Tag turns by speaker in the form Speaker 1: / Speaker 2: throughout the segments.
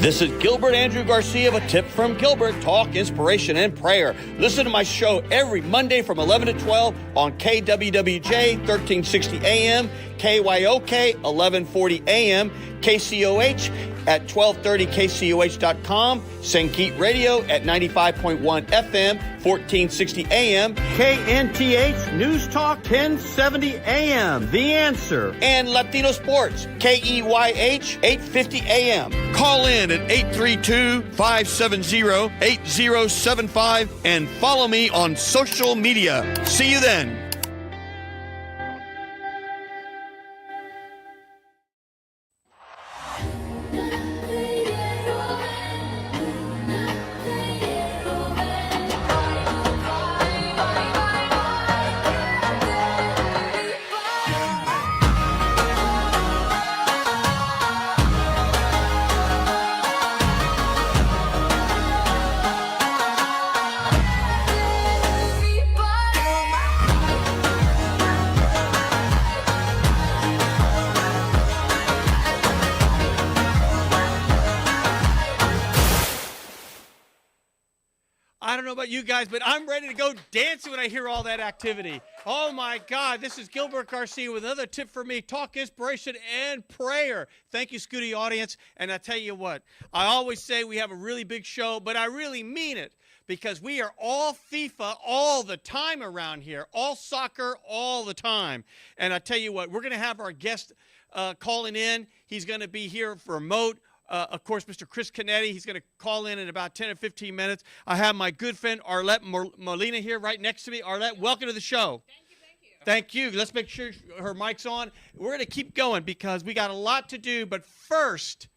Speaker 1: This is Gilbert Andrew Garcia with a tip from Gilbert, talk, inspiration, and prayer. Listen to my show every Monday from 11 to 12 on KWWJ 1360 AM, KYOK 1140 AM, KCOH at 1230 KCOH.com, Sankeet Radio at 95.1 FM, 1460 AM, KNTH News Talk 1070 AM, The Answer, and Latino Sports, KEYH 850 AM. Call in at 832-570-8075 and follow me on social media. See you then. I don't know about you guys, but I'm ready to go dancing when I hear all that activity. Oh, my God. This is Gilbert Garcia with another tip for me, talk, inspiration, and prayer. Thank you, Scooty audience. And I tell you what, I always say we have a really big show, but I really mean it because we are all FIFA all the time around here, all soccer all the time. And I tell you what, we're going to have our guest calling in. He's going to be here for remote. Of course, Mr. Chris Canetti, he's going to call in about 10 or 15 minutes. I have my good friend Arlette Molina here right next to me. Arlette, welcome to the show.
Speaker 2: Thank you.
Speaker 1: Thank you. Let's make sure her mic's on. We're going to keep going because we got a lot to do. But first,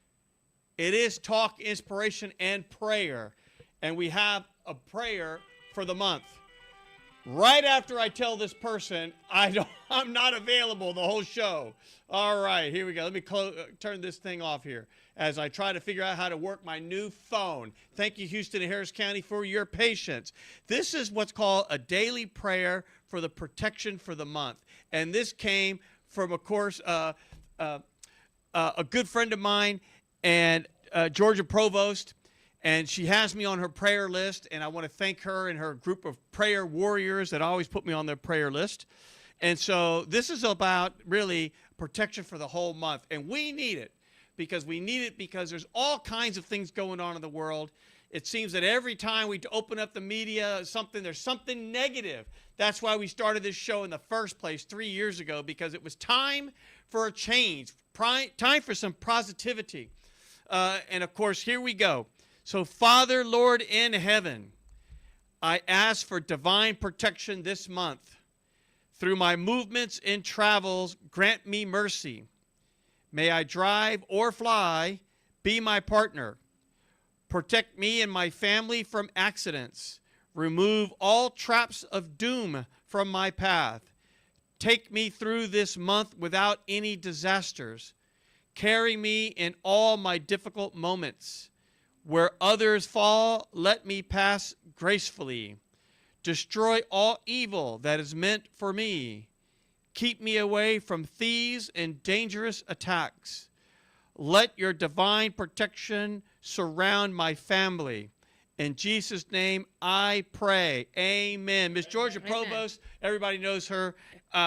Speaker 1: it is talk, inspiration, and prayer. And we have a prayer for the month. Right after I tell this person I'm not available the whole show. All right, here we go. Let me turn this thing off here as I try to figure out how to work my new phone. Thank you, Houston and Harris County, for your patience. This is what's called a daily prayer for the protection for the month. And this came from, of course, a good friend of mine, and Georgia Provost. And she has me on her prayer list, and I want to thank her and her group of prayer warriors that always put me on their prayer list. And so this is about really protection for the whole month. And we need it because there's all kinds of things going on in the world. It seems that every time we open up the media, there's something negative. That's why we started this show in the first place 3 years ago, because it was time for a change, time for some positivity. And, of course, here we go. So, Father, Lord in heaven, I ask for divine protection this month. Through my movements and travels, grant me mercy. May I drive or fly, be my partner. Protect me and my family from accidents. Remove all traps of doom from my path. Take me through this month without any disasters. Carry me in all my difficult moments. Where others fall, let me pass gracefully. Destroy all evil that is meant for me. Keep me away from thieves and dangerous attacks. Let your divine protection surround my family. In Jesus' name, I pray. Amen. Miss Georgia Provost, everybody knows her.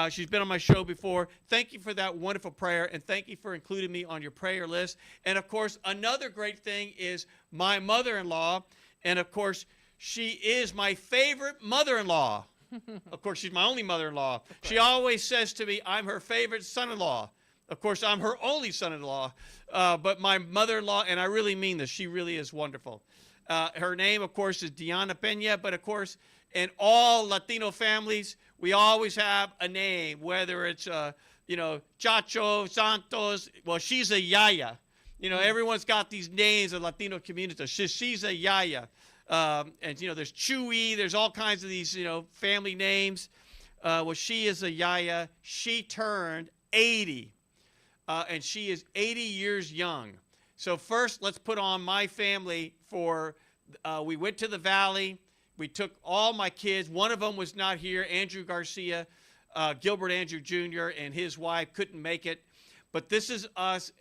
Speaker 1: She's been on my show before. Thank you for that wonderful prayer, and thank you for including me on your prayer list. And, of course, another great thing is my mother-in-law. And, of course, she is my favorite mother-in-law. Of course, she's my only mother-in-law. She always says to me, I'm her favorite son-in-law. Of course, I'm her only son-in-law. But my mother-in-law, and I really mean this, she really is wonderful. Her name, of course, is Diana Pena, but, of course, in all Latino families, we always have a name, whether it's, Chacho, Santos. Well, she's a Yaya. Everyone's got these names in Latino communities. She's a Yaya. And, there's Chewy. There's all kinds of these, family names. Well, she is a Yaya. She turned 80, and she is 80 years young. So first, let's put on my family for, we went to the Valley. We took all my kids. One of them was not here, Andrew Garcia, Gilbert Andrew Jr., and his wife couldn't make it. But this is us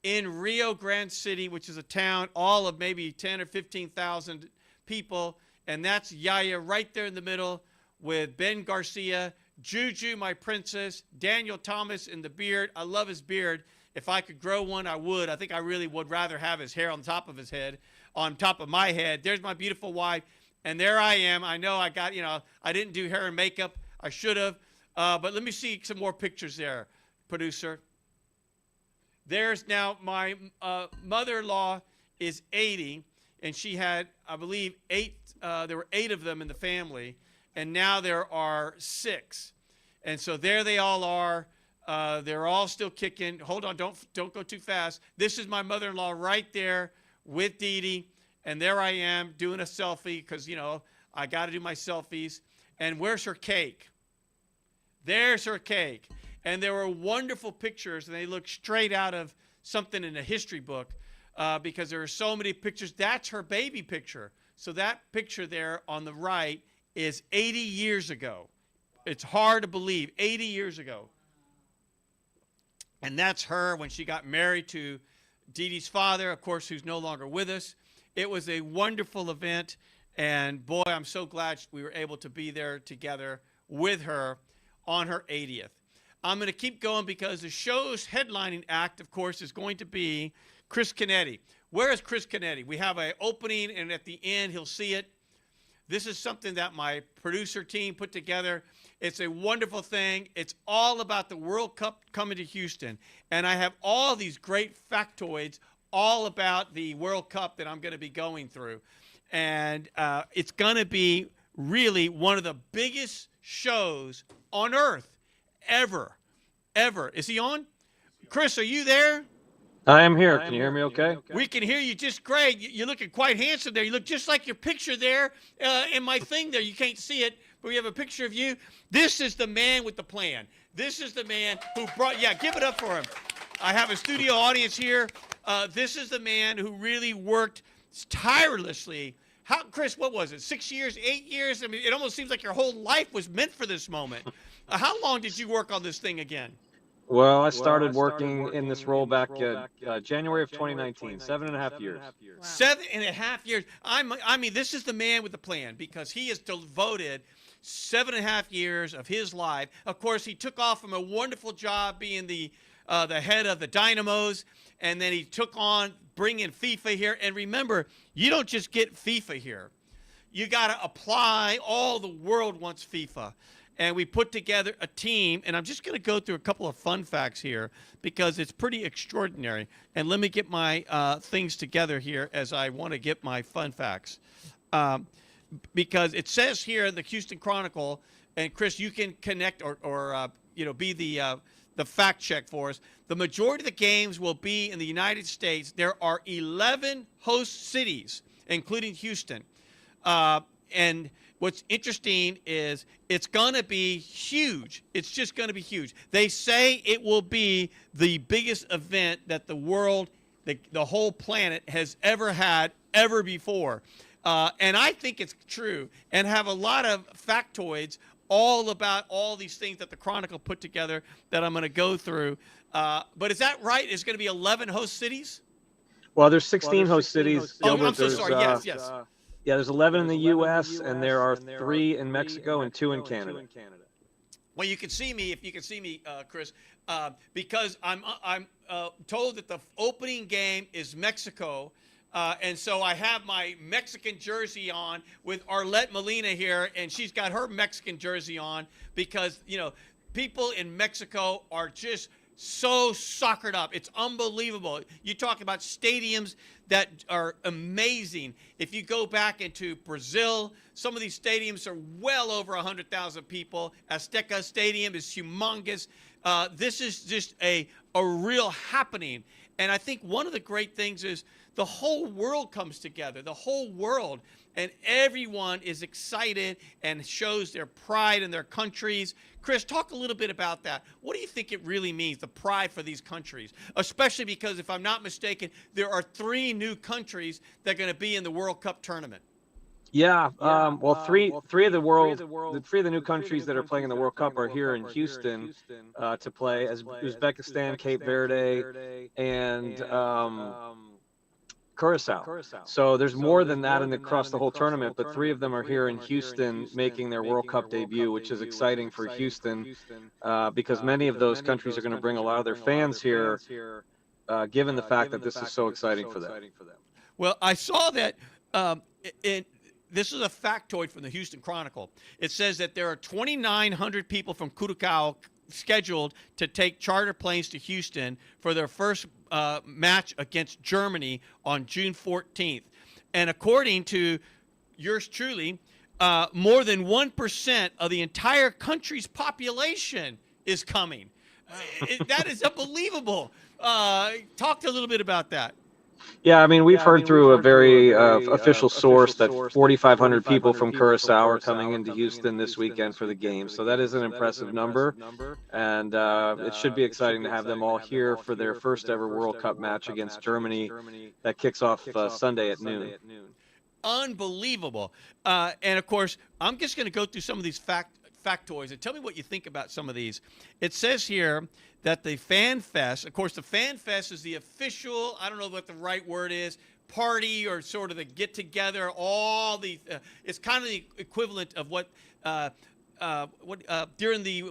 Speaker 1: in Rio Grande City, which is a town all of maybe 10 or 15,000 people. And that's Yaya right there in the middle with Ben Garcia, Juju, my princess, Daniel Thomas in the beard. I love his beard. If I could grow one, I would. I think I really would rather have his hair on top of his head, on top of my head. There's my beautiful wife. And there I am. I know I got, I didn't do hair and makeup. I should have. But let me see some more pictures there, producer. There's now my mother-in-law is 80, and she had, I believe, there were 8 of them in the family, and now there are 6. And so there they all are. They're all still kicking. Hold on, don't go too fast. This is my mother-in-law right there with Dee Dee, and there I am doing a selfie because, I got to do my selfies. And where's her cake? There's her cake. And there were wonderful pictures, and they look straight out of something in a history book because there are so many pictures. That's her baby picture. So that picture there on the right is 80 years ago. It's hard to believe, 80 years ago. And that's her when she got married to Dee Dee's father, of course, who's no longer with us. It was a wonderful event, and boy, I'm so glad we were able to be there together with her on her 80th. I'm going to keep going because the show's headlining act, of course, is going to be Chris Canetti. Where is Chris Canetti? We have an opening, and at the end, he'll see it. This is something that my producer team put together. It's a wonderful thing. It's all about the World Cup coming to Houston. And I have all these great factoids all about the World Cup that I'm going to be going through. And it's going to be really one of the biggest shows on earth ever. Is he on? Chris, are you there?
Speaker 2: I am here. Can you hear me okay?
Speaker 1: We can hear you just great. You're looking quite handsome there. You look just like your picture there in my thing there. You can't see it, but we have a picture of you. This is the man with the plan. This is the man who brought, give it up for him. I have a studio audience here. This is the man who really worked tirelessly. Chris, what was it, 6 years, 8 years? I mean, it almost seems like your whole life was meant for this moment. How long did you work on this thing again?
Speaker 2: Well, I started working in this role back January of 2019, 7.5 years.
Speaker 1: Wow. 7.5 years. I mean, this is the man with the plan because he has devoted 7.5 years of his life. Of course, he took off from a wonderful job being the head of the Dynamos, and then he took on bringing FIFA here. And remember, you don't just get FIFA here. You got to apply. All the world wants FIFA. And we put together a team, and I'm just going to go through a couple of fun facts here because it's pretty extraordinary. And let me get my things together here as I want to get my fun facts. Because it says here in the Houston Chronicle, and Chris, you can connect or be the fact check for us. The majority of the games will be in the United States. There are 11 host cities, including Houston. And what's interesting is it's going to be huge. It's just going to be huge. They say it will be the biggest event that the world, the whole planet has ever had, ever before. And I think it's true and have a lot of factoids all about all these things that the Chronicle put together that I'm going to go through. But is that right? It's going to be 11 host cities?
Speaker 2: Well, there's 16 host cities.
Speaker 1: Oh, I'm so sorry. Yes.
Speaker 2: Yeah, there's 11 in the U.S., and there are 3 in Mexico and 2 in Canada.
Speaker 1: Well, you can see me, if you can see me, Chris, because I'm told that the opening game is Mexico, and so I have my Mexican jersey on with Arlette Molina here, and she's got her Mexican jersey on because, people in Mexico are just so soccered up. It's unbelievable. You talk about stadiums that are amazing. If you go back into Brazil, some of these stadiums are well over 100,000 people. Azteca Stadium is humongous. This is just a real happening. And I think one of the great things is the whole world comes together, the whole world, and everyone is excited and shows their pride in their countries. Chris, talk a little bit about that. What do you think it really means, the pride for these countries? Especially because, if I'm not mistaken, there are 3 new countries that are going to be in the World Cup tournament.
Speaker 2: Yeah. Well, three of the new countries that are playing in the World Cup are here in Houston to play, as Uzbekistan, Cape Verde, and Curacao. So there's more than that across the whole tournament, but three of them are here in Houston making their World Cup debut, which is exciting for Houston because many of those countries are going to bring a lot of their fans here, given the fact that this is so exciting for them.
Speaker 1: Well, I saw that this is a factoid from the Houston Chronicle. It says that there are 2,900 people from Curacao scheduled to take charter planes to Houston for their first match against Germany on June 14th. And according to yours truly, more than 1% of the entire country's population is coming. That is unbelievable. Talk a little bit about that.
Speaker 2: Yeah, I mean, we've heard through a very official source that 4,500 people from Curacao are coming into Houston this weekend for the game. So that is an impressive number. And it should be exciting to have them all here for their first ever World Cup match against Germany that kicks off Sunday at noon.
Speaker 1: Unbelievable. And, of course, I'm just going to go through some of these factoids and tell me what you think about some of these. It says here that the Fan Fest, of course, the Fan Fest is the official, I don't know what the right word is, party or sort of the get together, all the, it's kind of the equivalent of what during the,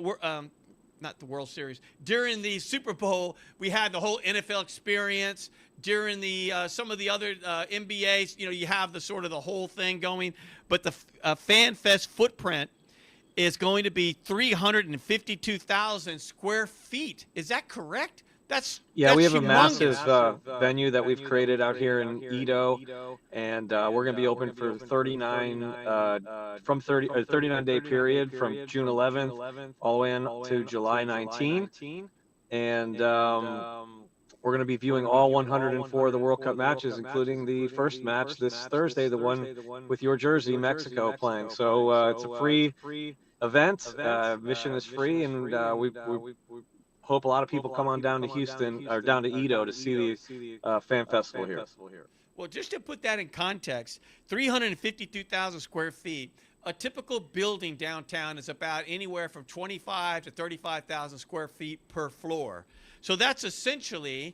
Speaker 1: not the World Series, during the Super Bowl, we had the whole NFL experience. During the some of the other NBAs, you have the sort of the whole thing going. But the Fan Fest footprint is going to be 352,000 square feet. Is that correct? That's
Speaker 2: we have humongous. A massive venue that we've created out here in Edo, and we're going to be open for 39-day period from June 11th all the way to July 19th, and we're going to be viewing all 104 of the World Cup matches, including the first match this Thursday, the one with your jersey, Mexico, playing. So it's a free event. Admission is free, and we hope a lot of people come on down to Houston or down to Edo to see the Fan Festival here.
Speaker 1: Well, just to put that in context, 352,000 square feet. A typical building downtown is about anywhere from 25 to 35,000 square feet per floor. So that's essentially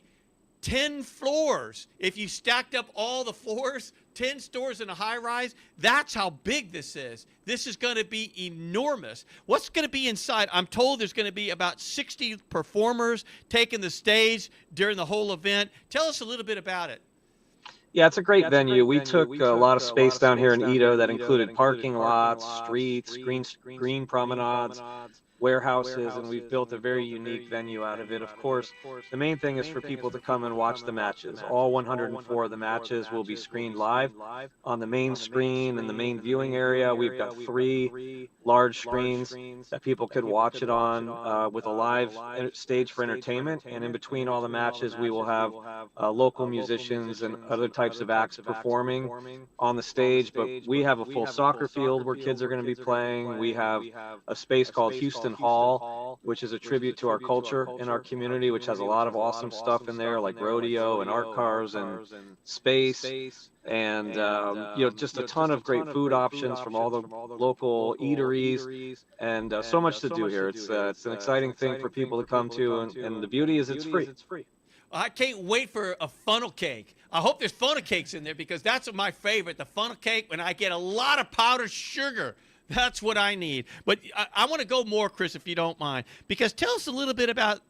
Speaker 1: 10 floors. If you stacked up all the floors, 10 stores in a high rise, that's how big this is. This is going to be enormous. What's going to be inside? I'm told there's going to be about 60 performers taking the stage during the whole event. Tell us a little bit about it.
Speaker 2: Yeah, it's a great venue. We took a lot of space down here in Edo that included parking lots, streets, green promenades, warehouses, and we've built a very unique venue out of it. Of course, the main thing is for people to come and watch the matches. All 104 of the matches will be screened live on the main screen in the main viewing area. We've got 3 large screens that people could watch it on with a live stage for entertainment. And in between all the matches, we will have local musicians and other types of acts performing on the stage. But we have a full soccer field where kids are going to be playing. We have a space called Houston Hall, which is a tribute to our culture in our community, which has a lot of awesome stuff in there, like rodeo and art cars and space, and just a ton of great food options from all the local eateries, and so much to do here. It's an exciting thing for people to come to, and the beauty is it's free.
Speaker 1: I can't wait for a funnel cake. I hope there's funnel cakes in there because that's my favorite, the funnel cake, when I get a lot of powdered sugar. That's what I need. But I want to go more, Chris, if you don't mind, because tell us a little bit about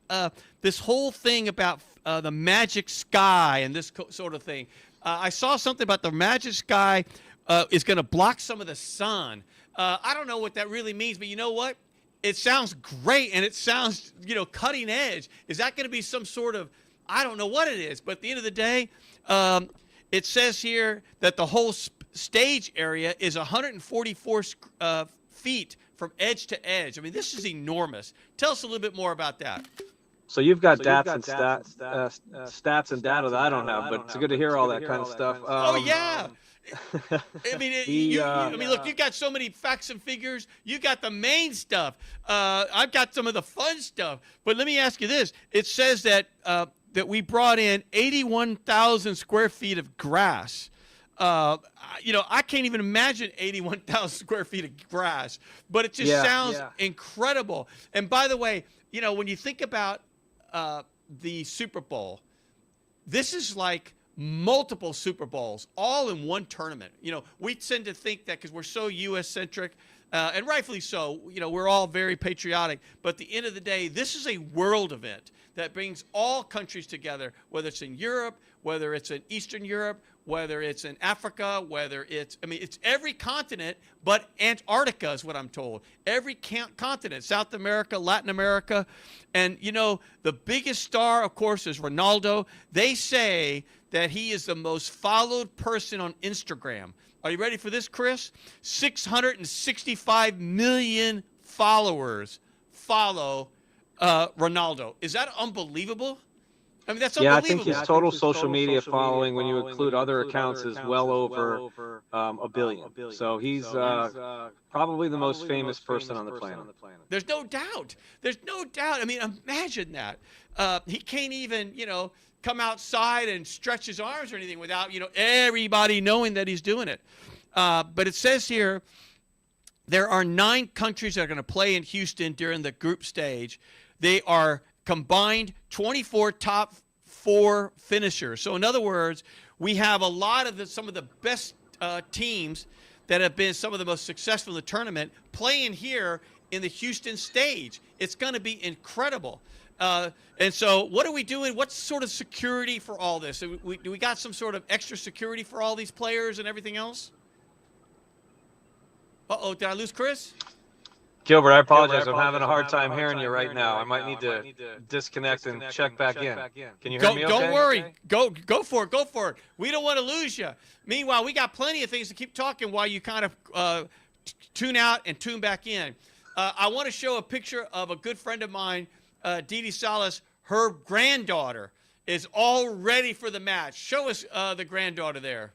Speaker 1: this whole thing about the magic sky and this sort of thing. I saw something about the magic sky is going to block some of the sun. I don't know what that really means, but you know what? It sounds great, and it sounds, cutting edge. Is that going to be some sort of, I don't know what it is, but at the end of the day, it says here that the whole stage area is 144 feet from edge to edge. I mean, this is enormous. Tell us a little bit more about that.
Speaker 2: So you've got stats and data that I don't have, but it's good to hear all that kind of stuff.
Speaker 1: Oh yeah. I mean, look, you've got so many facts and figures. You got the main stuff. I've got some of the fun stuff. But let me ask you this: it says that we brought in 81,000 square feet of grass. I can't even imagine 81,000 square feet of grass, but it just sounds incredible. And by the way, when you think about the Super Bowl, this is like multiple Super Bowls all in one tournament. We tend to think that because we're so U.S. centric, and rightfully so, we're all very patriotic. But at the end of the day, this is a world event that brings all countries together, whether it's in Europe, whether it's in Eastern Europe, whether it's in Africa, it's every continent but Antarctica is what I'm told. Every continent, South America, Latin America. And, the biggest star, of course, is Ronaldo. They say that he is the most followed person on Instagram. Are you ready for this, Chris? 665 million followers follow Ronaldo. Is that unbelievable? I mean, that's unbelievable.
Speaker 2: Yeah, I think his total social media following, when you include other accounts, is well over a billion. So he's probably the most famous person on the planet.
Speaker 1: There's no doubt. There's no doubt. I mean, imagine that. He can't even, come outside and stretch his arms or anything without, everybody knowing that he's doing it. But it says here, there are 9 countries that are going to play in Houston during the group stage. They are combined 24 top 4 finishers. So in other words, we have a lot of some of the best teams that have been some of the most successful in the tournament playing here in the Houston stage. It's going to be incredible. And so what are we doing? What's sort of security for all this? Do we got some sort of extra security for all these players and everything else? Uh-oh, did I lose Chris?
Speaker 2: Gilbert, I apologize. I'm having a hard time hearing you right now. I might need to disconnect and check back in. Can you hear me okay?
Speaker 1: Don't worry. Go for it. Go for it. We don't want to lose you. Meanwhile, we got plenty of things to keep talking while you kind of tune out and tune back in. I want to show a picture of a good friend of mine, Dee Salas. Her granddaughter is all ready for the match. Show us the granddaughter there.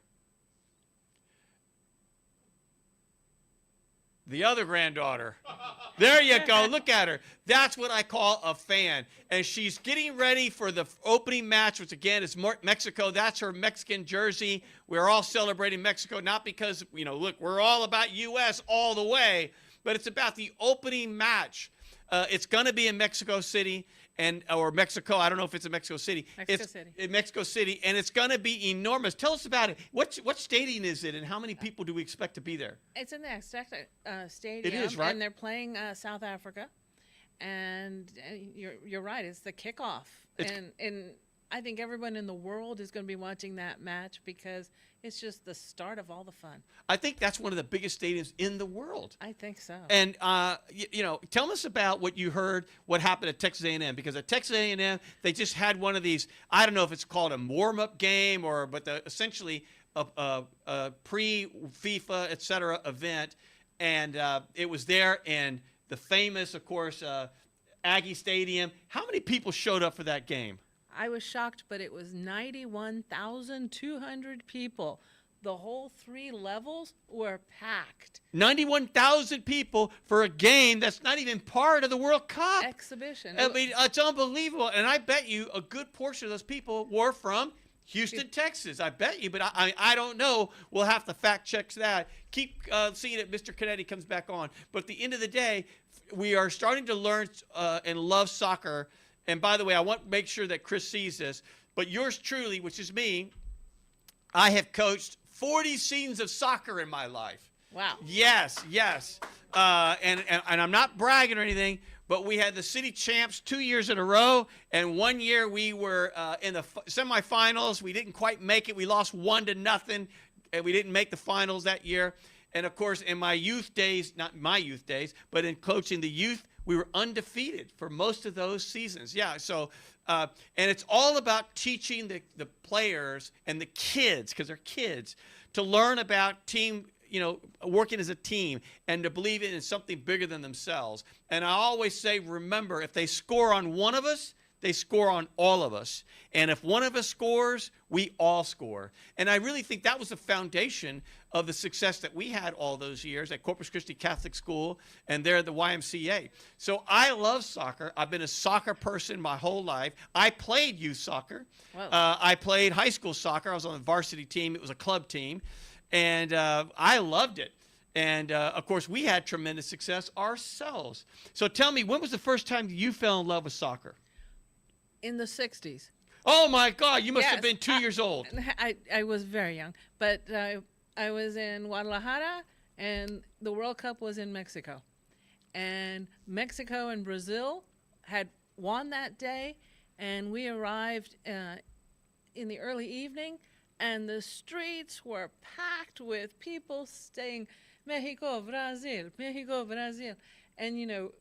Speaker 1: The other granddaughter. There you go. Look at her. That's what I call a fan. And she's getting ready for the opening match, which, again, is Mexico. That's her Mexican jersey. We're all celebrating Mexico, not because, look, we're all about U.S. all the way, but it's about the opening match. It's going to be in Mexico City. Or Mexico, I don't know if it's in Mexico City.
Speaker 3: City.
Speaker 1: In Mexico City, and it's going to be enormous. Tell us about it. What stadium is it, and how many people do we expect to be there?
Speaker 3: It's in the Azteca Stadium.
Speaker 1: It is, right?
Speaker 3: And they're playing South Africa, and you're right. It's the kickoff, and I think everyone in the world is going to be watching that match because it's just the start of all the fun.
Speaker 1: I think that's one of the biggest stadiums in the world.
Speaker 3: I think so.
Speaker 1: And, tell us about what you heard, what happened at Texas A&M. Because at Texas A&M, they just had one of these, I don't know if it's called a warm-up game but essentially a pre-FIFA, et cetera, event. And it was there in the famous, of course, Aggie Stadium. How many people showed up for that game?
Speaker 3: I was shocked, but it was 91,200 people. The whole 3 levels were packed.
Speaker 1: 91,000 people for a game that's not even part of the World Cup.
Speaker 3: Exhibition.
Speaker 1: I mean, it's unbelievable. And I bet you a good portion of those people were from Houston, Texas. I bet you, but I don't know. We'll have to fact check that. Keep seeing it. Mr. Canetti comes back on. But at the end of the day, we are starting to learn and love soccer. And by the way, I want to make sure that Chris sees this, but yours truly, which is me, I have coached 40 seasons of soccer in my life.
Speaker 3: Wow.
Speaker 1: Yes. And I'm not bragging or anything, but we had the city champs 2 years in a row, and 1 year we were in the semifinals. We didn't quite make it. We lost 1-0, and we didn't make the finals that year. And, of course, in my youth days, not my youth days, but in coaching the youth, we were undefeated for most of those seasons. Yeah, so, and it's all about teaching the players and the kids, because they're kids, to learn about team, working as a team and to believe in something bigger than themselves. And I always say, remember, if they score on one of us, they score on all of us. And if one of us scores, we all score. And I really think that was the foundation of the success that we had all those years at Corpus Christi Catholic School and there at the YMCA. So I love soccer. I've been a soccer person my whole life. I played youth soccer. I played high school soccer. I was on the varsity team. It was a club team. And I loved it. And, of course, we had tremendous success ourselves. So tell me, when was the first time you fell in love with soccer?
Speaker 3: In the 60s.
Speaker 1: Oh, my God. You must have been 2 years old.
Speaker 3: I was very young. But I was in Guadalajara, and the World Cup was in Mexico. And Mexico and Brazil had won that day, and we arrived in the early evening, and the streets were packed with people saying, Mexico, Brazil, Mexico, Brazil. And, you know,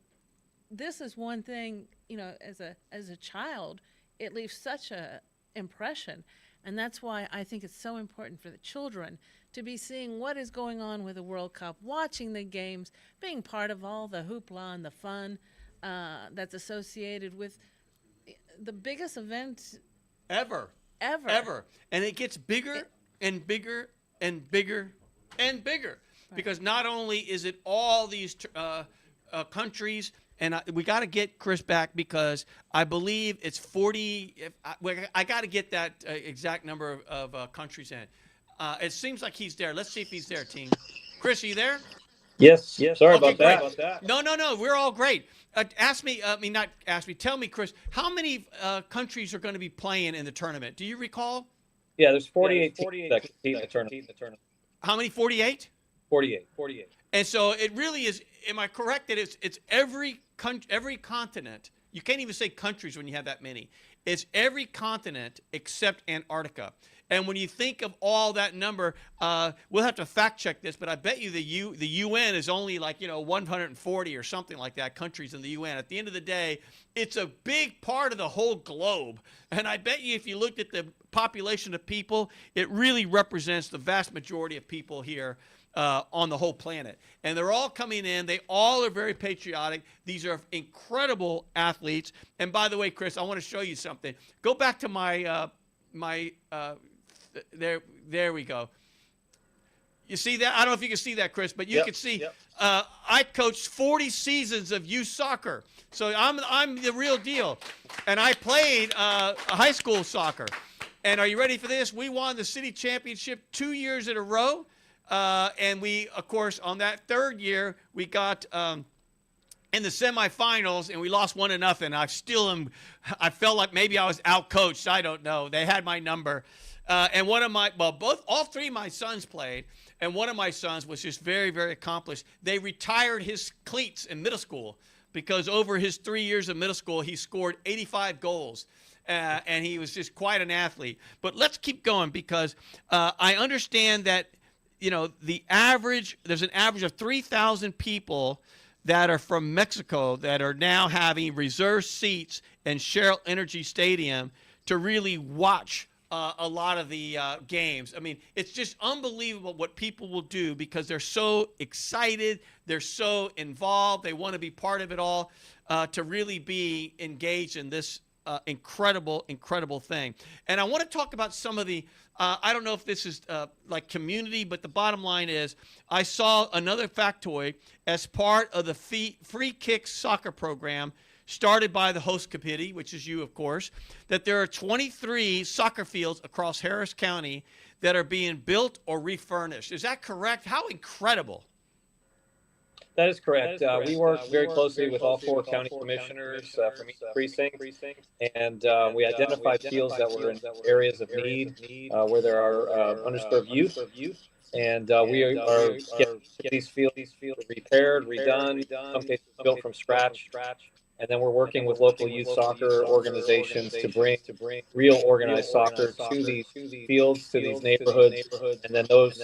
Speaker 3: this is one thing, you know, as a child, it leaves such a impression. And that's why I think it's so important for the children to be seeing what is going on with the World Cup, watching the games, being part of all the hoopla and the fun that's associated with the biggest event
Speaker 1: ever. And it gets bigger and bigger and bigger and bigger. Right. Because not only is it all these countries, and we got to get Chris back because I believe it's 40. I got to get that exact number of countries in. It seems like he's there. Let's see if he's there, team. Chris, are you there?
Speaker 4: Yes. Sorry about that.
Speaker 1: No. We're all great. Tell me, Chris, how many countries are going to be playing in the tournament? Do you recall?
Speaker 4: Yeah, there's 48 teams that compete in the tournament.
Speaker 1: How many? 48?
Speaker 4: 48.
Speaker 1: And so it really is. Am I correct that it's every continent? You can't even say countries when you have that many. It's every continent except Antarctica. And when you think of all that number, we'll have to fact check this, but I bet you the UN is only 140 or something like that countries in the UN. At the end of the day, it's a big part of the whole globe. And I bet you if you looked at the population of people, it really represents the vast majority of people here on the whole planet. And they're all coming in. They all are very patriotic. These are incredible athletes. And by the way, Chris, I want to show you something. Go back to my there we go. You see that? I don't know if you can see that, Chris, but you can see. Yep. I coached 40 seasons of youth soccer, so I'm the real deal. And I played high school soccer. And are you ready for this? We won the city championship 2 years in a row. And we, of course, on that third year, we got in the semifinals, and we lost 1-0. I felt like maybe I was out-coached. I don't know. They had my number. And all three of my sons played, and one of my sons was just very, very accomplished. They retired his cleats in middle school because over his 3 years of middle school, he scored 85 goals. And he was just quite an athlete. But let's keep going because I understand that, there's an average of 3,000 people that are from Mexico that are now having reserved seats in Shell Energy Stadium to really watch a lot of the games. I mean, it's just unbelievable what people will do because they're so excited, they're so involved, they want to be part of it all, to really be engaged in this incredible thing. And I want to talk about some of the, I don't know if this is like community, but the bottom line is I saw another factoid as part of the free kick soccer program started by the host committee, which is you, of course, that there are 23 soccer fields across Harris County that are being built or refurnished. Is that correct? How incredible.
Speaker 4: That is correct. We work very closely with all four county commissioners from each precinct, and we identified fields that were in areas of need where there are underserved youth. And we are getting these fields repaired, redone, in some cases built from scratch. And then we're working with local youth soccer organizations to bring real organized soccer to these fields, to these neighborhoods. And then those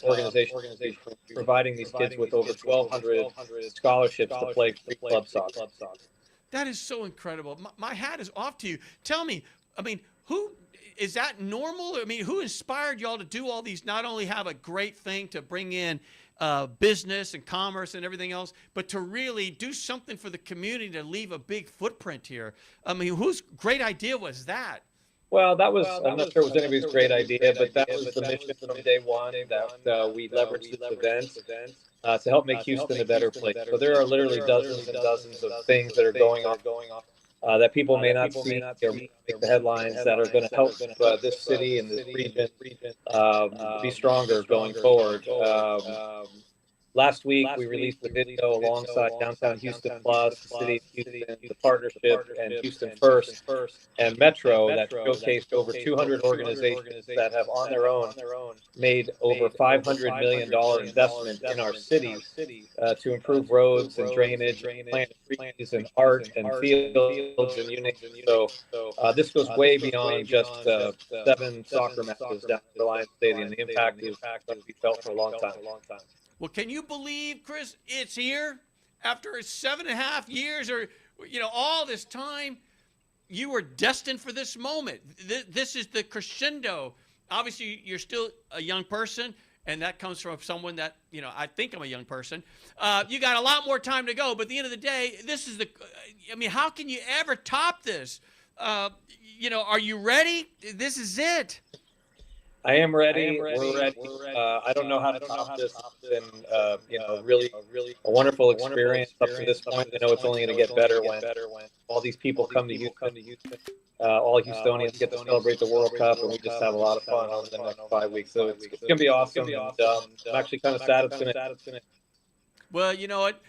Speaker 4: organizations are providing these kids with over 1,200 scholarships to play free club soccer.
Speaker 1: That is so incredible. My hat is off to you. Tell me, I mean, who is that normal? I mean, who inspired y'all to do all these? Not only have a great thing to bring in business and commerce and everything else, but to really do something for the community to leave a big footprint here. I mean, whose great idea was that?
Speaker 4: Well, that was, I'm not sure it was anybody's great idea, but that was the mission from day one, that we leveraged this event to help make Houston a better place. So there are literally dozens and dozens of things that are going on that people may not see or make the headlines, that are going to help this city and this region be stronger going forward. Last week, we released a video alongside Downtown Houston Plus, the City of Houston, the partnership, and Houston First, and Metro, that showcased over 200 organizations that have on their own made over $500 million investment in our city to improve roads and drainage, plant trees and art and fields and units. So this goes way beyond just 7 soccer matches down at Reliance Stadium. The impact is going to be felt for a long time.
Speaker 1: Well, can you believe, Chris, it's here after 7.5 years, or all this time? You were destined for this moment. This is the crescendo. Obviously, you're still a young person, and that comes from someone that, I think I'm a young person. You got a lot more time to go, but at the end of the day, this is how can you ever top this? Are you ready? This is it.
Speaker 4: I am ready. We're ready. I don't know how to top this. It's been, really a wonderful experience up to this point. I know it's only going to get better when all these people come to Houston. All Houstonians get to celebrate the World Cup, and we just have a lot of fun over the next 5 weeks. So it's going to be awesome. And, I'm actually kind of sad it's going to.
Speaker 1: Well, you know what?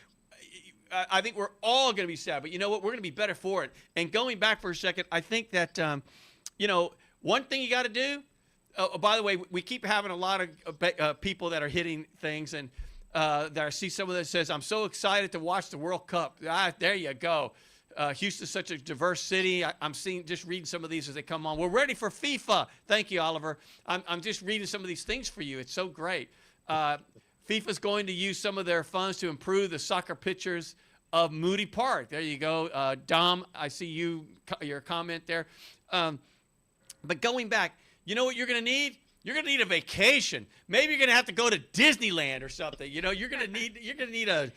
Speaker 1: I think we're all going to be sad, but you know what? We're going to be better for it. And going back for a second, I think that, one thing you got to do. Oh, by the way, we keep having a lot of people that are hitting things, and that I see someone that says, "I'm so excited to watch the World Cup." There you go. Houston's such a diverse city. I'm just reading some of these as they come on. We're ready for FIFA. Thank you, Oliver. I'm just reading some of these things for you. It's so great. FIFA's going to use some of their funds to improve the soccer pitches of Moody Park. There you go, Dom. I see your comment there. But going back. You know what you're going to need? You're going to need a vacation. Maybe you're going to have to go to Disneyland or something. You're going to need a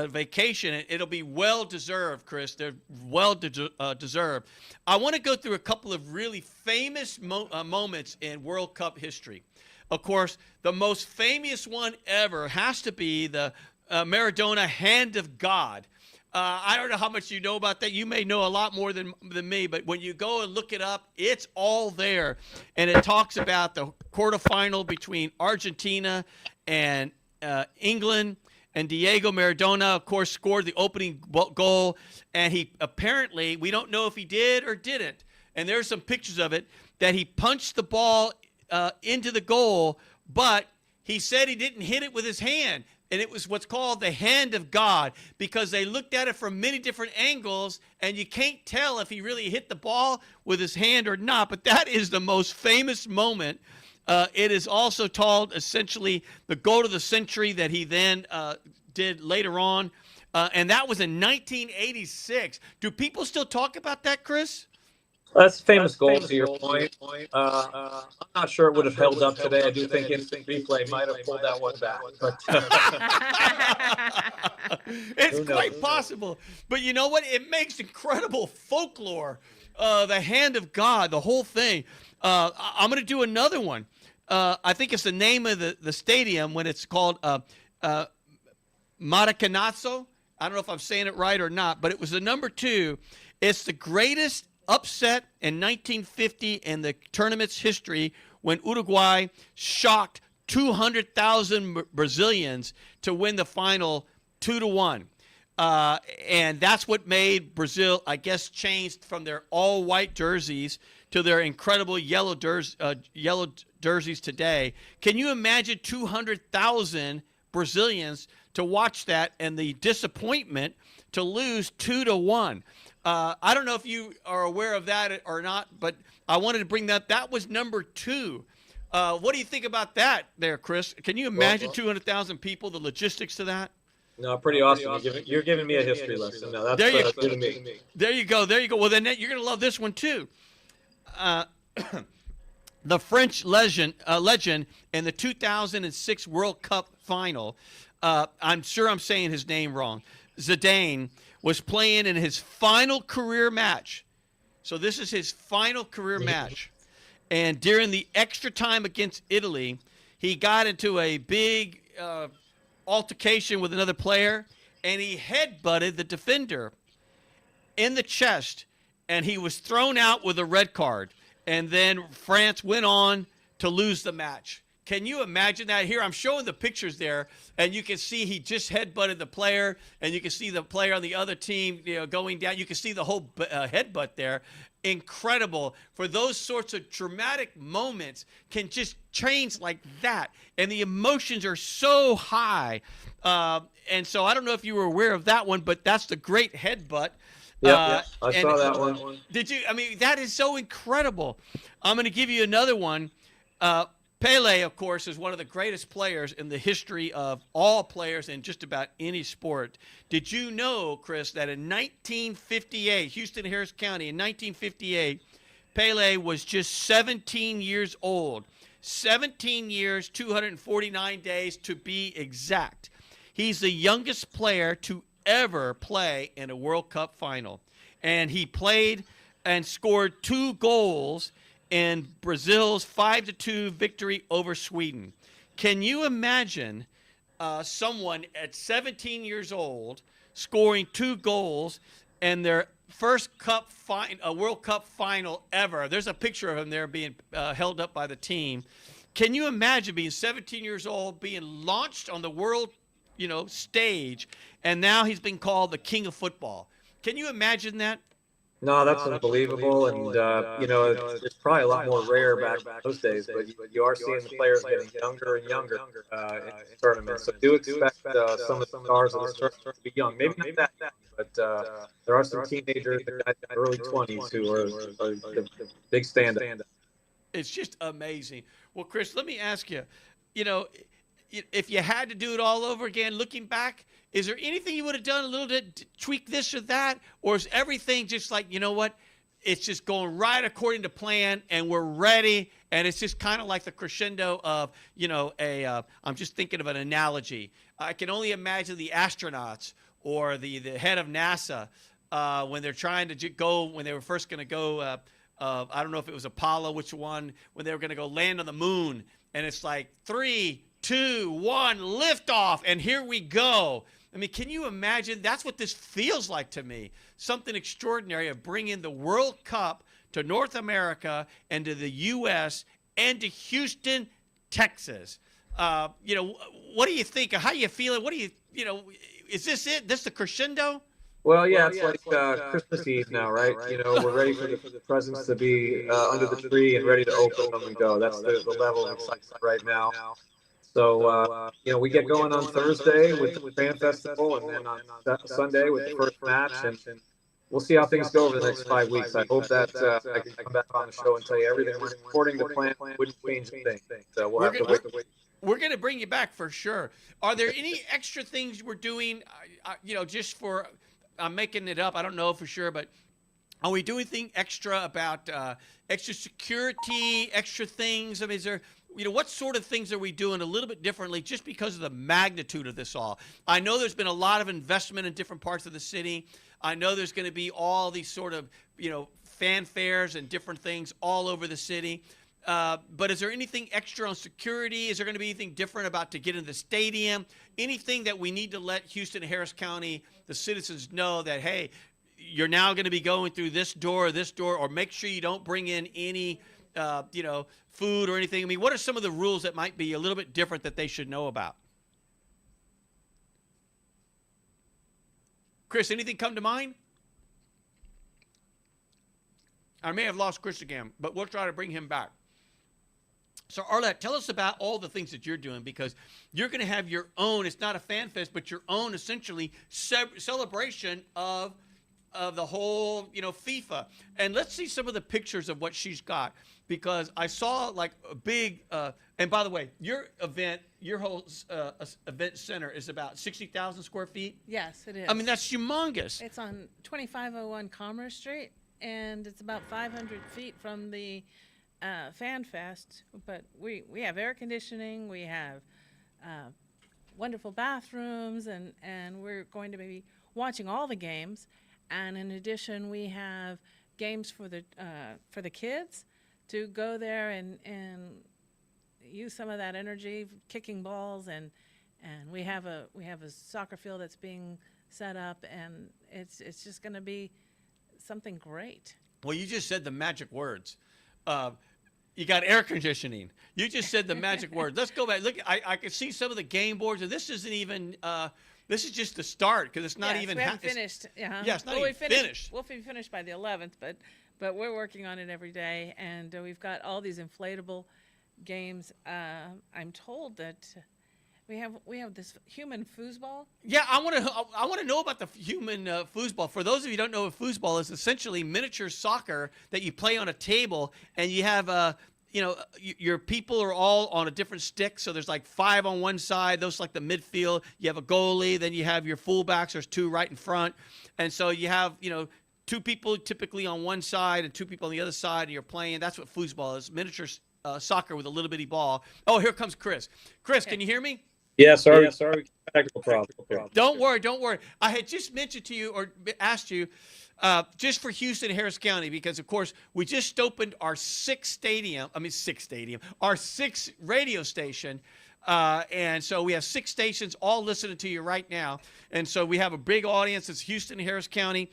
Speaker 1: vacation. It'll be well deserved, Chris. They're well deserved. I want to go through a couple of really famous moments in World Cup history. Of course, the most famous one ever has to be the Maradona Hand of God. I don't know how much you know about that. You may know a lot more than me, but when you go and look it up, it's all there. And it talks about the quarterfinal between Argentina and England. And Diego Maradona, of course, scored the opening goal. And he apparently, we don't know if he did or didn't, and there's some pictures of it, that he punched the ball into the goal, but he said he didn't hit it with his hand. And it was what's called the hand of God, because they looked at it from many different angles, and you can't tell if he really hit the ball with his hand or not. But that is the most famous moment. It is also called essentially the goal of the century that he then did later on. And that was in 1986. Do people still talk about that, Chris?
Speaker 4: That's a famous goal, to your point. I'm not sure it would have held up today. I do think instant replay might have pulled that one back. But
Speaker 1: it's quite possible. But you know what? It makes incredible folklore. The hand of God, the whole thing. I'm going to do another one. I think it's the name of the stadium when it's called Maracanã. I don't know if I'm saying it right or not, but it was the number 2. It's the greatest upset in 1950 in the tournament's history, when Uruguay shocked 200,000 Brazilians to win the final 2-1. And that's what made Brazil, I guess, changed from their all-white jerseys to their incredible yellow jerseys today. Can you imagine 200,000 Brazilians to watch that, and the disappointment to lose 2-1? I don't know if you are aware of that or not, but I wanted to bring that. That was number 2. What do you think about that there, Chris? Can you imagine 200,000 people, the logistics to that?
Speaker 4: No, pretty awesome. You're giving me a history lesson. No, that's good to me.
Speaker 1: There you go. Well, then you're going to love this one too. the French legend in the 2006 World Cup final. I'm sure I'm saying his name wrong. Zidane was playing in his final career match. So this is his final career match. And during the extra time against Italy, he got into a big altercation with another player, and he headbutted the defender in the chest, and he was thrown out with a red card. And then France went on to lose the match. Can you imagine that? Here, I'm showing the pictures there, and you can see he just headbutted the player, and you can see the player on the other team, going down. You can see the whole headbutt there. Incredible. For those sorts of dramatic moments can just change like that, and the emotions are so high. And so I don't know if you were aware of that one, but that's the great headbutt.
Speaker 2: Yeah, I saw that one.
Speaker 1: Did you? I mean, that is so incredible. I'm going to give you another one. Pele, of course, is one of the greatest players in the history of all players in just about any sport. Did you know, Chris, that in 1958, Houston Harris County, in 1958, Pele was just 17 years old. 17 years, 249 days to be exact. He's the youngest player to ever play in a World Cup final. And he played and scored 2 goals in Brazil's 5-2 victory over Sweden. Can you imagine someone at 17 years old scoring 2 goals in their first World Cup final ever? There's a picture of him there being held up by the team. Can you imagine being 17 years old, being launched on the world stage, and now he's been called the king of football? Can you imagine that?
Speaker 2: No, that's unbelievable, and it's probably a lot more rare back in those days. But you are seeing the players getting younger and younger in tournaments. So do expect some of the stars of the tournament to be young. Maybe not that young, but there are some teenagers, guys in their early 20s, who are the big stand-up.
Speaker 1: It's just amazing. Well, Chris, let me ask you. If you had to do it all over again, looking back, is there anything you would have done a little bit to tweak this or that? Or is everything just like, you know what, it's just going right according to plan and we're ready, and it's just kind of like the crescendo of, I'm just thinking of an analogy. I can only imagine the astronauts or the head of NASA when they're trying to go, when they were first going to go, I don't know if it was Apollo, which one, when they were going to go land on the moon, and it's like 3, 2, 1, liftoff, and here we go. I mean, can you imagine? That's what this feels like to me. Something extraordinary of bringing the World Cup to North America and to the U.S. and to Houston, Texas. What do you think? How are you feeling? What do you, is this it? This the crescendo?
Speaker 2: Well, yeah, it's like Christmas Eve now, right? We're ready for the presents to be under the tree and ready to open them and go. That's the level of excitement right now. So, we get going on Thursday with the fan festival, and then on Sunday with the first match, and we'll see how things go over the next 5 weeks. I hope that I can come back on the show and tell you everything went according to plan. Wouldn't change a thing. So we'll have to wait.
Speaker 1: We're going to bring you back for sure. Are there any extra things we're doing, just for, I'm making it up, I don't know for sure, but are we doing anything extra about extra security, extra things? I mean, is there, what sort of things are we doing a little bit differently just because of the magnitude of this all? I know there's been a lot of investment in different parts of the city. I know there's going to be all these sort of, fanfares and different things all over the city. But is there anything extra on security? Is there going to be anything different about to get in the stadium? Anything that we need to let Houston and Harris County, the citizens, know that, hey, you're now going to be going through this door, or make sure you don't bring in any, food or anything? I mean, what are some of the rules that might be a little bit different that they should know about? Chris, anything come to mind? I may have lost Chris again, but we'll try to bring him back. So, Arlette, tell us about all the things that you're doing, because you're going to have your own, it's not a fan fest, but your own, essentially, celebration of the whole, FIFA. And let's see some of the pictures of what she's got, because I saw like a big, and by the way, your whole event center is about 60,000 square feet?
Speaker 3: Yes, it is.
Speaker 1: I mean, that's humongous.
Speaker 3: It's on 2501 Commerce Street, and it's about 500 feet from the fan fest, but we have air conditioning, we have wonderful bathrooms, and we're going to be watching all the games. And in addition, we have games for the kids to go there and use some of that energy kicking balls, and we have a soccer field that's being set up, and it's just going to be something great.
Speaker 1: Well, you just said the magic words. You got air conditioning. You just said the magic words. Let's go back. Look, I can see some of the game boards, and this isn't even. This is just the start because it's not even.
Speaker 3: We haven't finished.
Speaker 1: Yeah, it's not even finished.
Speaker 3: We'll be finished by the 11th, but we're working on it every day, and we've got all these inflatable games. I'm told that we have this human foosball.
Speaker 1: Yeah, I want to know about the human foosball. For those of you who don't know what foosball is, essentially miniature soccer that you play on a table, and you have your people are all on a different stick. So there's like 5 on one side. Those like the midfield. You have a goalie. Then you have your fullbacks. There's 2 right in front, and so you have 2 people typically on one side and 2 people on the other side, and you're playing. That's what foosball is. Miniature soccer with a little bitty ball. Oh, here comes Chris. Chris, can you hear me?
Speaker 4: Yeah, sorry. Technical problem.
Speaker 1: Don't worry. I had just mentioned to you or asked you just for Houston and Harris County, because, of course, we just opened our 6th radio station. And so we have 6 stations all listening to you right now. And so we have a big audience. It's Houston and Harris County.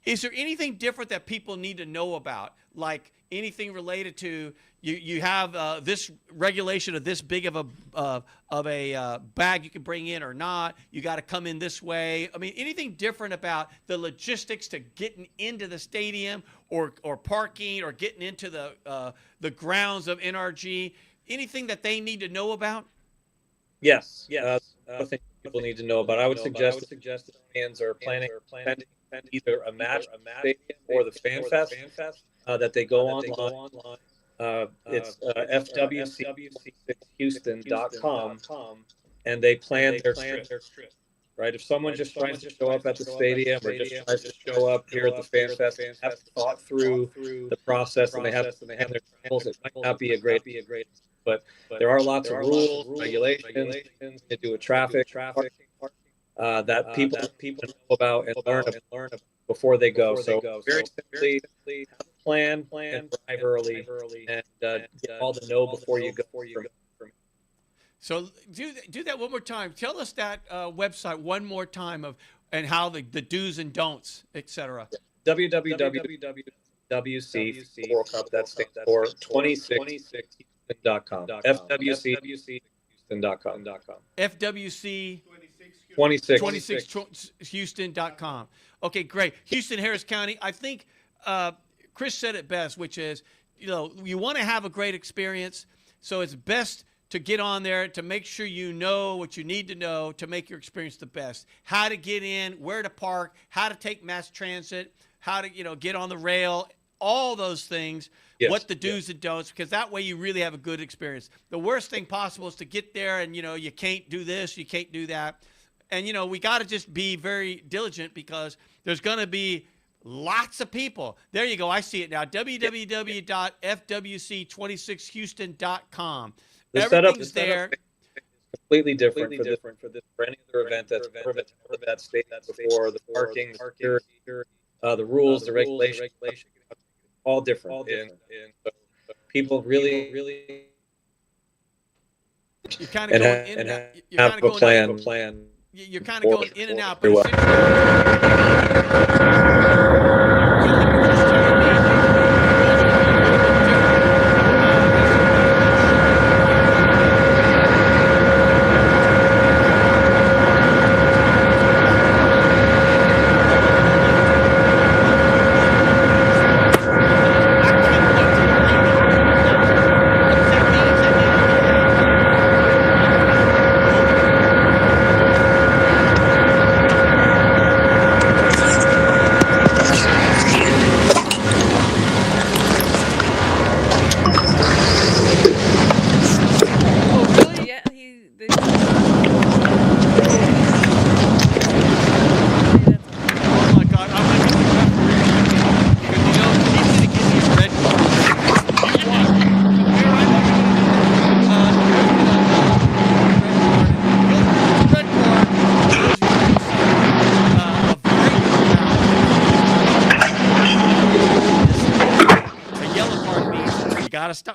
Speaker 1: Is there anything different that people need to know about? Like anything related to you have this regulation of this big of a bag you can bring in or not? You got to come in this way. I mean, anything different about the logistics to getting into the stadium or parking or getting into the grounds of NRG? Anything that they need to know about?
Speaker 4: Yes. I think people need to know about. I would suggest that fans are planning either a match or the fan fest that they go online. It's fwc26houston.com, and they plan their trip. Right? If someone just tries to show up at the stadium or just tries to show up here at the fan fest and have thought through the process and they have their travels, it might not be a great. But there are lots of rules, regulations to do with traffic that people know about and learn about before they go. So very simply, have a plan and drive early and get all the know before you go.
Speaker 1: So do that one more time. Tell us that website one more time and how the do's and don'ts, etc.
Speaker 4: www.WC that stands for 26houston.com. FWC26houston.com.
Speaker 1: FWC
Speaker 4: 26houston.com.
Speaker 1: Okay, great. Houston, Harris County. I think Chris said it best, which is, you want to have a great experience, so it's best to get on there to make sure you know what you need to know to make your experience the best. How to get in, where to park, how to take mass transit, how to get on the rail, all those things. Yes. What the do's and don'ts, because that way you really have a good experience. The worst thing possible is to get there and you can't do this, you can't do that. And we got to just be very diligent because there's going to be lots of people. There you go. I see it now. www.fwc26houston.com. Everything's there.
Speaker 4: Completely different for any other event that's part of that state before. The parking, the security, the rules, the regulations, all different. And so people really
Speaker 1: you're kind of going in and out. You're
Speaker 4: have a plan.
Speaker 1: You're kind of going in and out.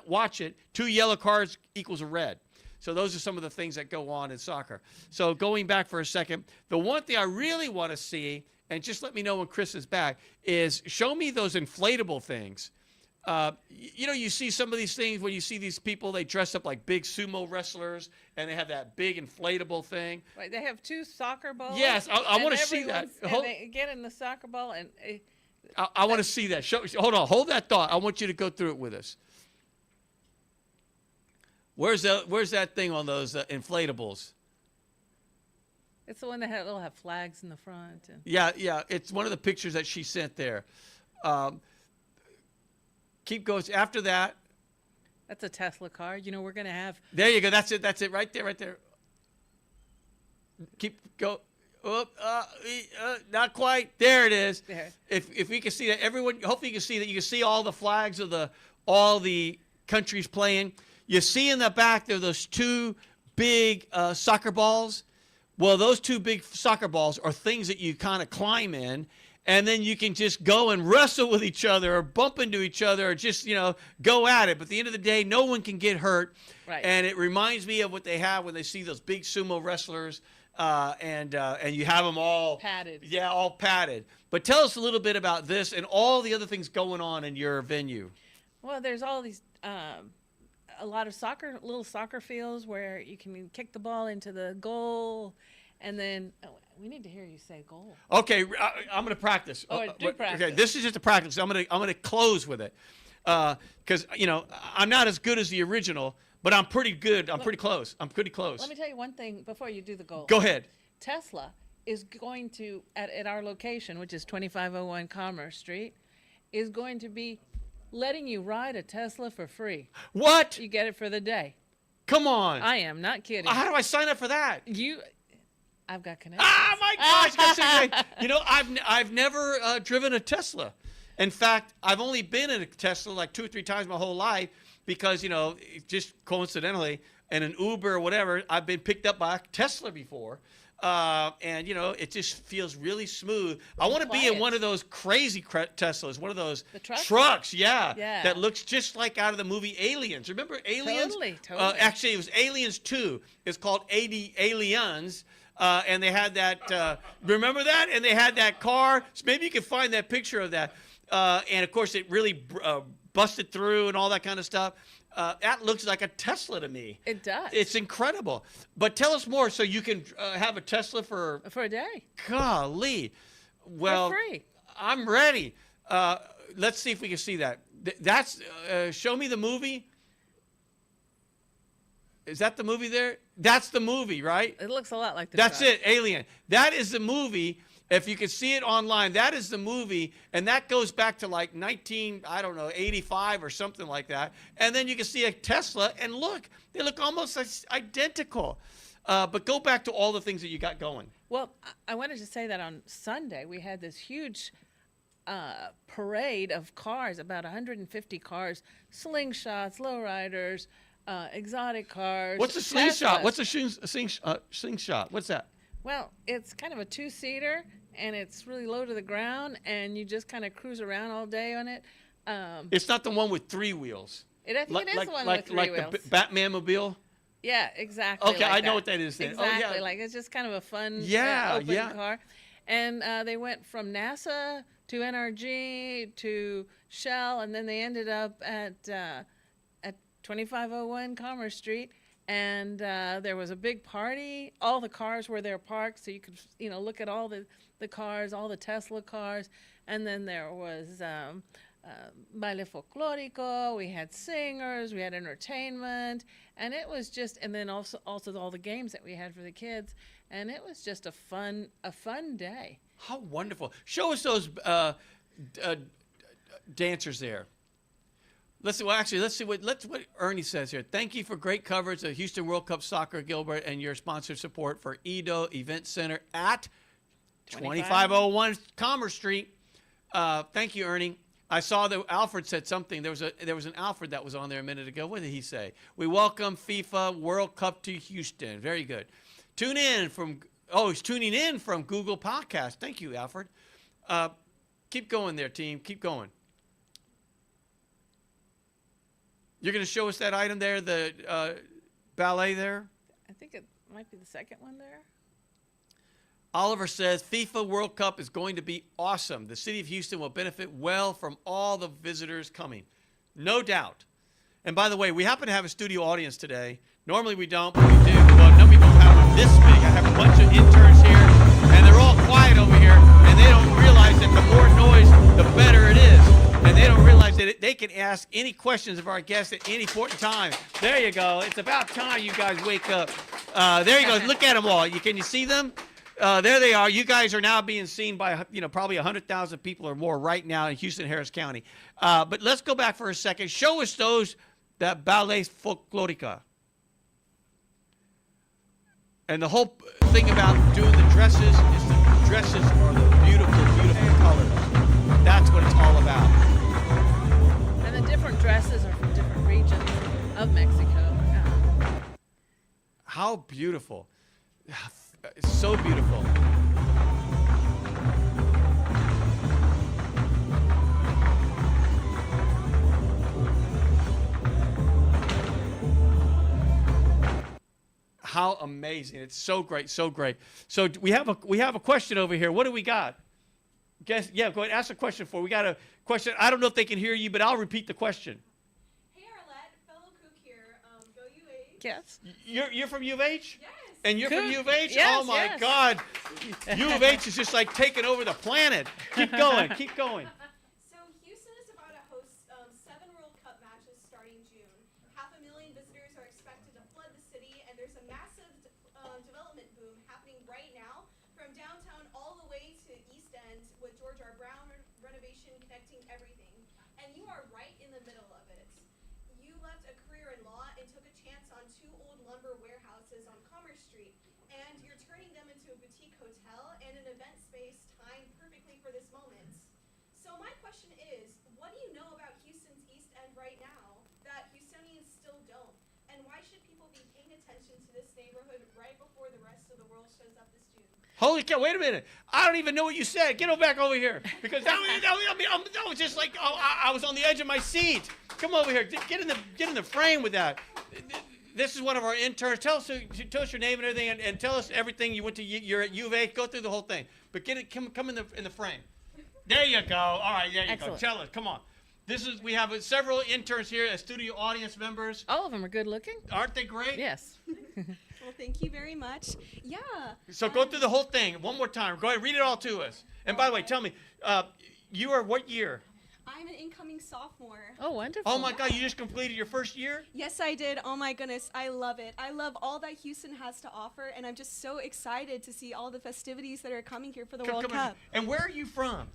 Speaker 1: watch it. 2 yellow cards equals a red. So those are some of the things that go on in soccer. So going back for a second, the one thing I really want to see, and just let me know when Chris is back, is show me those inflatable things. You see some of these things when you see these people, they dress up like big sumo wrestlers, and they have that big inflatable thing.
Speaker 3: Right, they have 2 soccer balls.
Speaker 1: Yes, I want to see that.
Speaker 3: And they get in the soccer ball, and
Speaker 1: I want to see that. Hold on, hold that thought. I want you to go through it with us. Where's that thing on those inflatables?
Speaker 3: it's the one that will have flags in the front. And
Speaker 1: Yeah, it's one of the pictures that she sent there. Keep going. After that,
Speaker 3: that's a Tesla car. We're going to have.
Speaker 1: there you go. That's it. Right there. Keep go. Not quite. There it is.
Speaker 3: There.
Speaker 1: If we can see that, everyone. Hopefully, you can see that. You can see all the flags of all the countries playing. You see in the back there those 2 big soccer balls. Well, those 2 big soccer balls are things that you kind of climb in, and then you can just go and wrestle with each other or bump into each other or just, go at it. But at the end of the day, no one can get hurt.
Speaker 3: Right.
Speaker 1: And it reminds me of what they have when they see those big sumo wrestlers, and you have them all
Speaker 3: padded.
Speaker 1: Yeah, all padded. But tell us a little bit about this and all the other things going on in your venue.
Speaker 3: Well, there's all these a lot of little soccer fields where you can kick the ball into the goal, and then we need to hear you say goal.
Speaker 1: Okay, I'm going to practice.
Speaker 3: Do practice.
Speaker 1: Okay, this is just a practice. I'm going to close with it because I'm not as good as the original, but I'm pretty good. I'm pretty close. Let
Speaker 3: me tell you one thing before you do the goal.
Speaker 1: Go ahead.
Speaker 3: Tesla is going to at our location, which is 2501 Commerce Street, is going to be letting you ride a Tesla for free.
Speaker 1: What?
Speaker 3: You get it for the day.
Speaker 1: Come on.
Speaker 3: I am not kidding.
Speaker 1: How do I sign up for that?
Speaker 3: I've got Canetti.
Speaker 1: Ah, my gosh! I've never driven a Tesla. In fact, I've only been in a Tesla like 2 or 3 times my whole life because just coincidentally, in an Uber or whatever, I've been picked up by a Tesla before. And it just feels really smooth. I want to be in one of those crazy Teslas, one of those trucks, yeah, that looks just like out of the movie Aliens. Remember Aliens?
Speaker 3: Totally.
Speaker 1: Actually, it was Aliens 2. It's called Aliens. And they had that, remember that? And they had that car. So maybe you can find that picture of that. And of course, it really busted through and all that kind of stuff. That looks like a Tesla to me.
Speaker 3: It does.
Speaker 1: It's incredible. But tell us more so you can have a Tesla for
Speaker 3: a day.
Speaker 1: Golly. Well,
Speaker 3: for free.
Speaker 1: I'm ready. Let's see if we can see that. That's show me the movie. Is that the movie there? That's the movie, right?
Speaker 3: It looks a lot like the
Speaker 1: That's
Speaker 3: truck.
Speaker 1: it, Alien. That is the movie. If you can see it online, that is the movie, and that goes back to like 85 or something like that. And then you can see a Tesla, and look, they look almost identical. But go back to all the things that you got going.
Speaker 3: Well, I wanted to say that on Sunday we had this huge parade of cars, about 150 cars, slingshots, lowriders, exotic cars.
Speaker 1: What's a slingshot? What's a slingshot? What's that?
Speaker 3: Well, it's kind of a 2-seater, and it's really low to the ground, and you just kind of cruise around all day on it.
Speaker 1: It's not the one with 3 wheels.
Speaker 3: I think it is the one with 3 wheels.
Speaker 1: Like the Batman mobile?
Speaker 3: Yeah, exactly.
Speaker 1: Okay, I know what that is then.
Speaker 3: Exactly.
Speaker 1: Oh, yeah.
Speaker 3: It's just kind of a fun
Speaker 1: open
Speaker 3: car. And they went from NASA to NRG to Shell, and then they ended up at 2501 Commerce Street. And there was a big party. All the cars were there parked, so you could, look at all the cars, all the Tesla cars. And then there was baile folklorico. We had singers. We had entertainment, and it was just. And then also all the games that we had for the kids, and it was just a fun day.
Speaker 1: How wonderful! Show us those dancers there. Let's see what Ernie says here. Thank you for great coverage of Houston World Cup Soccer, Gilbert, and your sponsor support for Edo Event Center at 2501 Commerce Street. Thank you, Ernie. I saw that Alfred said something. There was an Alfred that was on there a minute ago. What did he say? We welcome FIFA World Cup to Houston. Very good. He's tuning in from Google Podcast. Thank you, Alfred. Keep going there, team. Keep going. You're going to show us that item there, the ballet there?
Speaker 3: I think it might be the second one there.
Speaker 1: Oliver says, FIFA World Cup is going to be awesome. The city of Houston will benefit well from all the visitors coming. No doubt. And by the way, we happen to have a studio audience today. Normally we don't, but we do. Well, no, we don't have one this big. I have a bunch of interns here, and they're all quiet over here, and they don't realize that the more noise, the better it is. And they don't realize that they can ask any questions of our guests at any point in time. There you go. It's about time you guys wake up. There you go. Look at them all. Can you see them? There they are. You guys are now being seen by, probably 100,000 people or more right now in Houston, Harris County. But let's go back for a second. Show us that ballet folklorica. And the whole thing about doing the dresses is the dresses are the beautiful, beautiful colors. That's what it's all about.
Speaker 3: And the different dresses are from different regions of Mexico.
Speaker 1: How beautiful. It's so beautiful. How amazing. It's so great, so great. So we have a question over here. What do we got? Guess, yeah, go ahead, ask a question for. We got a question. I don't know if they can hear you, but I'll repeat the question.
Speaker 5: Hey Arlette, fellow cook here. Go UH.
Speaker 3: Yes.
Speaker 1: You're from U of H?
Speaker 5: Yes.
Speaker 1: And you're from U of H?
Speaker 3: Yes,
Speaker 1: Oh my
Speaker 3: yes.
Speaker 1: God. U of H is just like taking over the planet. Keep going, keep going.
Speaker 5: So Houston is about to host 7 World Cup matches starting June. 500,000 visitors are expected to flood the city, and there's a massive development boom happening right now from downtown all the way to East End with George R. Brown renovation connecting everything. And you are right in the middle of it. You left a career in law and took a chance on 2 old lumber warehouses on Commerce Street, and you're turning them into a boutique hotel and an event space timed perfectly for this moment. So my question is, what do you know about Houston's East End right now that Houstonians still don't? And why should people be paying attention to this neighborhood right before the rest of the world shows up this June?
Speaker 1: Holy cow, wait a minute. I don't even know what you said. Get back over here. Because that was just like, I was on the edge of my seat. Come over here. Get in the frame with that. This is one of our interns. Tell us your name and everything, and tell us everything. You're at U of A. Go through the whole thing. But come in the frame. There you go. All right, there you
Speaker 3: Excellent.
Speaker 1: go. Tell us. Come on. We have several interns here as studio audience members.
Speaker 3: All of them are good looking.
Speaker 1: Aren't they great?
Speaker 3: Yes.
Speaker 5: Well, thank you very much. Yeah.
Speaker 1: So go through the whole thing one more time. Go ahead, read it all to us. And by the way, tell me, you are what year?
Speaker 5: I'm an incoming sophomore.
Speaker 3: Oh, wonderful.
Speaker 1: Oh my God, you just completed your first year?
Speaker 5: Yes, I did. Oh my goodness, I love it. I love all that Houston has to offer, and I'm just so excited to see all the festivities that are coming here for the World
Speaker 1: Come
Speaker 5: Cup.
Speaker 1: in. And where are you from?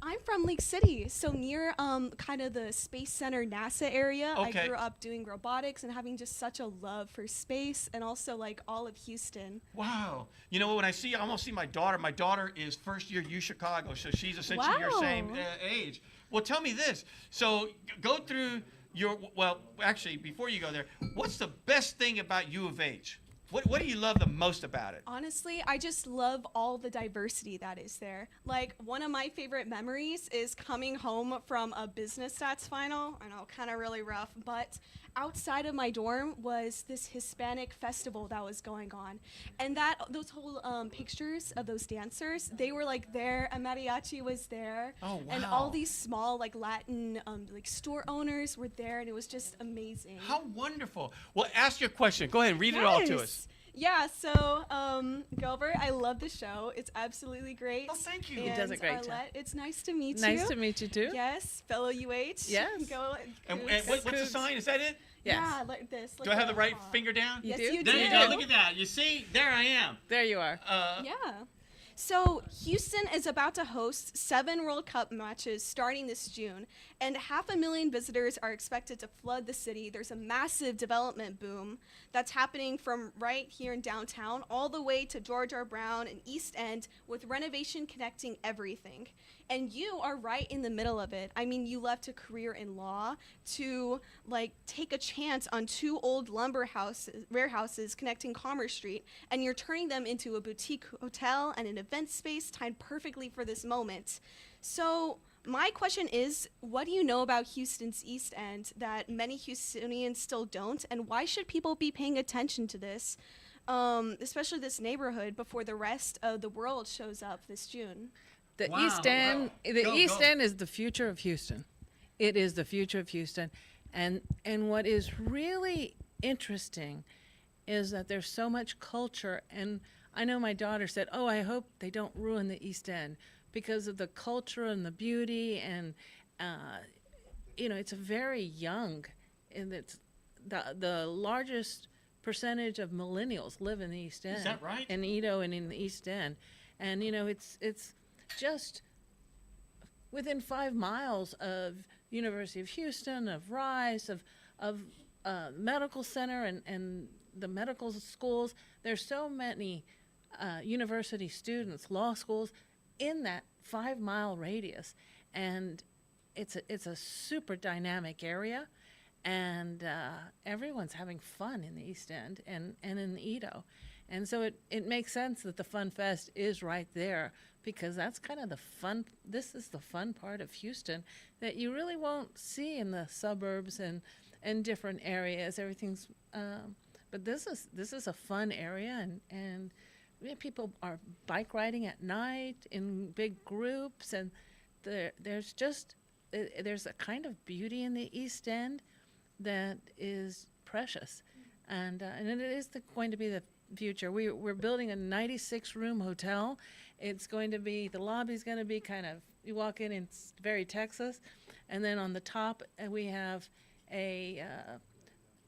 Speaker 5: I'm from Lake City, so near kind of the Space Center NASA area.
Speaker 1: Okay.
Speaker 5: I grew up doing robotics and having just such a love for space and also like all of Houston.
Speaker 1: Wow. You know, when I almost see my daughter is first year U Chicago, so she's essentially your
Speaker 5: Wow.
Speaker 1: same age. Well, tell me this. So go through actually, before you go there, what's the best thing about U of H? What do you love the most about it?
Speaker 5: Honestly, I just love all the diversity that is there. Like, one of my favorite memories is coming home from a business stats final. I know, kind of really rough, but outside of my dorm was this Hispanic festival that was going on. And those whole pictures of those dancers, they were like there, a mariachi was there.
Speaker 1: Oh, wow.
Speaker 5: And all these small like Latin like store owners were there, and it was just amazing.
Speaker 1: How wonderful. Well, ask your question. Go ahead and read it all to us.
Speaker 5: Yeah, so Gilbert, I love the show. It's absolutely great.
Speaker 1: Oh, thank you.
Speaker 5: And
Speaker 3: He does a great job.
Speaker 5: Arlette, it's nice to meet you.
Speaker 3: Nice to meet you too.
Speaker 5: Yes, fellow UH.
Speaker 3: Yes.
Speaker 5: Go.
Speaker 1: And
Speaker 5: Cougs.
Speaker 1: what's the sign? Is that it?
Speaker 3: Yes.
Speaker 5: Yeah, like this.
Speaker 1: Do I have the right finger down?
Speaker 5: Yes,
Speaker 3: do?
Speaker 5: you
Speaker 1: There
Speaker 5: do.
Speaker 1: you go. Look at that. You see? There I am.
Speaker 3: There you are.
Speaker 5: Yeah. So Houston is about to host 7 World Cup matches starting this June, and 500,000 visitors are expected to flood the city. There's a massive development boom that's happening from right here in downtown all the way to George R. Brown and East End, with renovation connecting everything. And you are right in the middle of it. I mean, you left a career in law to like take a chance on 2 old lumber warehouses connecting Commerce Street, and you're turning them into a boutique hotel and an event space timed perfectly for this moment. So My question is, what do you know about Houston's East End that many Houstonians still don't, and why should people be paying attention to this, especially this neighborhood, before the rest of the world shows up this June?
Speaker 3: The
Speaker 1: Wow,
Speaker 3: East End,
Speaker 1: wow.
Speaker 3: the
Speaker 1: Go,
Speaker 3: East
Speaker 1: go.
Speaker 3: End is the future of Houston. It is the future of Houston, and what is really interesting is that there's so much culture. And I know my daughter said, "Oh, I hope they don't ruin the East End because of the culture and the beauty." And it's a very young, and it's the largest percentage of millennials live in the East End.
Speaker 1: Is that right?
Speaker 3: In Edo and in the East End, and it's just within 5 miles of University of Houston, of Rice, of medical center and the medical schools. There's so many university students, law schools, in that 5-mile radius, and it's a super dynamic area, and everyone's having fun in the East End and in Edo. And so it makes sense that the Fun Fest is right there, because that's kind of the fun. This is the fun part of Houston that you really won't see in the suburbs and different areas. Everything's, but this is a fun area, and people are bike riding at night in big groups, and there's a kind of beauty in the East End that is precious, and it is going to be the future. We're building a 96-room hotel. It's going to be, the lobby's going to be kind of, you walk in, it's very Texas, and then on the top we have a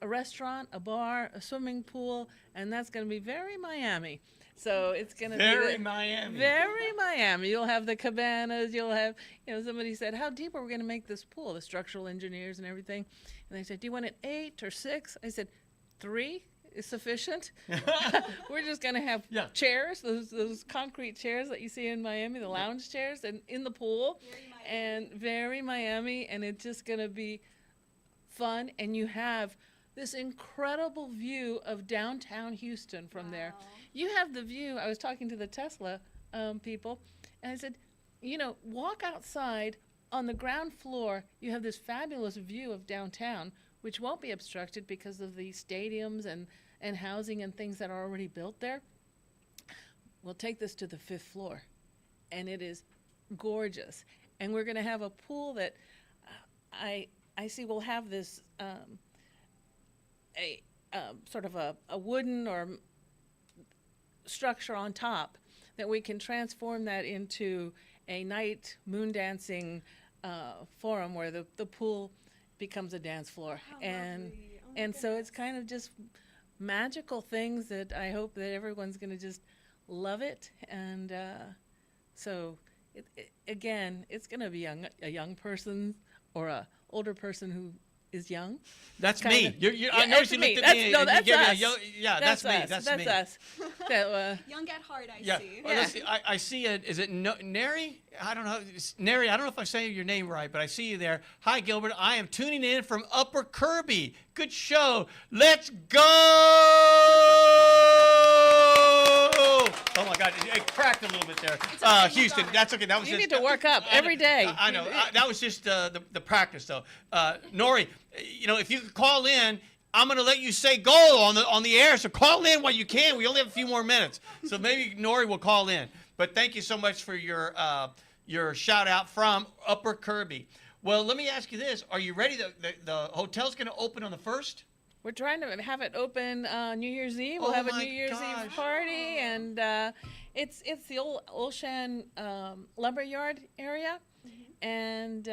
Speaker 3: restaurant, a bar, a swimming pool, and that's going to be very Miami. So it's going to be
Speaker 1: Very Miami.
Speaker 3: Very Miami. You'll have the cabanas. You'll have, somebody said, "How deep are we going to make this pool?" The structural engineers and everything, and they said, "Do you want it 8 or 6?" I said, 3 is sufficient. We're just going to have chairs, those concrete chairs that you see in Miami, the lounge chairs, and in the pool, very Miami, and it's just going to be fun. And you have this incredible view of downtown Houston from there. You have the view. I was talking to the Tesla people, and I said, walk outside on the ground floor. You have this fabulous view of downtown, which won't be obstructed because of the stadiums and housing and things that are already built there. We'll take this to the 5th floor, and it is gorgeous. And we're going to have a pool that I see will have this sort of a wooden or structure on top that we can transform that into a night moon dancing forum where the pool becomes a dance floor. And so it's kind of just magical things that I hope that everyone's going to just love it. And so again, it's going to be a young person or a older person who is young.
Speaker 1: That's me. I know you looked at me.
Speaker 3: That's us.
Speaker 1: That's me. That's me.
Speaker 3: Us. So,
Speaker 5: Young at heart, I see.
Speaker 1: Well, let's see. I see it. Is it Neri? I don't know. Neri, I don't know if I'm saying your name right, but I see you there. Hi, Gilbert. I am tuning in from Upper Kirby. Good show. Let's go! Oh my God, it cracked a little bit there. Houston, that's okay. That was
Speaker 3: you
Speaker 1: just,
Speaker 3: need to work up every day.
Speaker 1: I know. That was just the practice, though. Nori, if you could call in, I'm going to let you say goal on the air. So call in while you can. We only have a few more minutes, so maybe Nori will call in. But thank you so much for your shout out from Upper Kirby. Well, let me ask you this: are you ready? The hotel's going to open on the 1st.
Speaker 3: We're trying to have it open New Year's Eve. We'll have a New Year's Eve party, and it's the old Olshan lumberyard area, and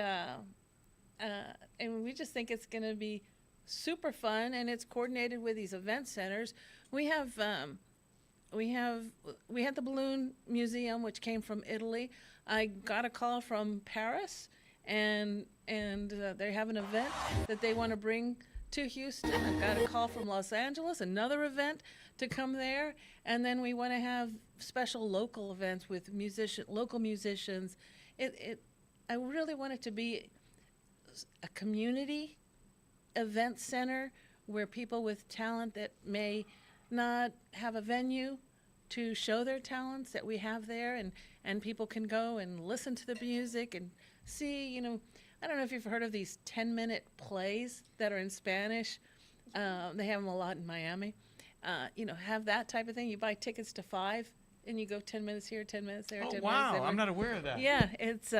Speaker 3: we just think it's going to be super fun, and it's coordinated with these event centers. We had the balloon museum, which came from Italy. I got a call from Paris, and they have an event that they want to bring to Houston. I've got a call from Los Angeles, another event to come there, and then we want to have special local events with local musicians. I really want it to be a community event center where people with talent that may not have a venue to show their talents that we have there, and people can go and listen to the music and see, I don't know if you've heard of these 10-minute plays that are in Spanish. They have them a lot in Miami. Have that type of thing. You buy tickets to 5, and you go 10 minutes here, 10 minutes there, 10 minutes there.
Speaker 1: I'm not aware of that.
Speaker 3: Yeah, it's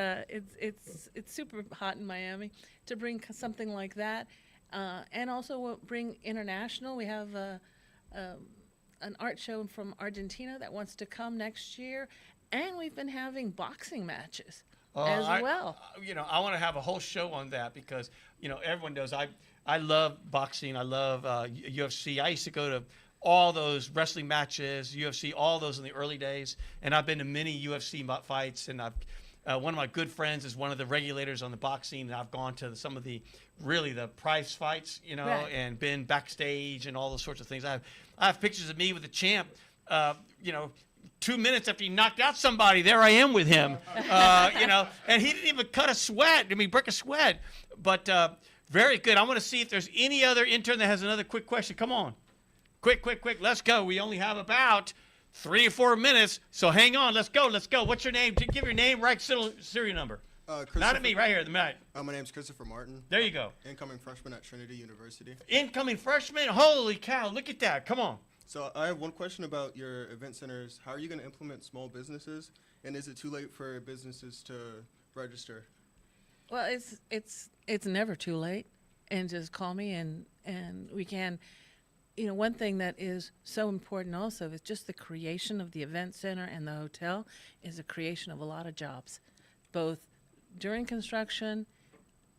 Speaker 3: super hot in Miami to bring something like that, and also we'll bring international. We have an art show from Argentina that wants to come next year, and we've been having boxing matches as well.
Speaker 1: I want to have a whole show on that because everyone knows I love boxing. I love UFC. I used to go to all those wrestling matches, UFC, all those in the early days, and I've been to many UFC fights. And I've one of my good friends is one of the regulators on the boxing, and I've gone to some of the prize fights,
Speaker 3: Right.
Speaker 1: and been backstage and all those sorts of things. I have pictures of me with the champ, 2 minutes after he knocked out somebody, there I am with him, and he didn't even cut a sweat. Break a sweat. But very good. I want to see if there's any other intern that has another quick question. Come on. Quick. Let's go. We only have about 3 or 4 minutes, so hang on. Let's go. What's your name? Give your name, right, serial number. Not at me, right here, the mic.
Speaker 6: My name's Christopher Martin.
Speaker 1: There you go.
Speaker 6: Incoming freshman at Trinity University.
Speaker 1: Incoming freshman? Holy cow, look at that. Come on.
Speaker 6: So I have one question about your event centers. How are you going to implement small businesses? And is it too late for businesses to register?
Speaker 3: Well, it's never too late, and just call me and we can. One thing that is so important also is just the creation of the event center and the hotel is a creation of a lot of jobs, both during construction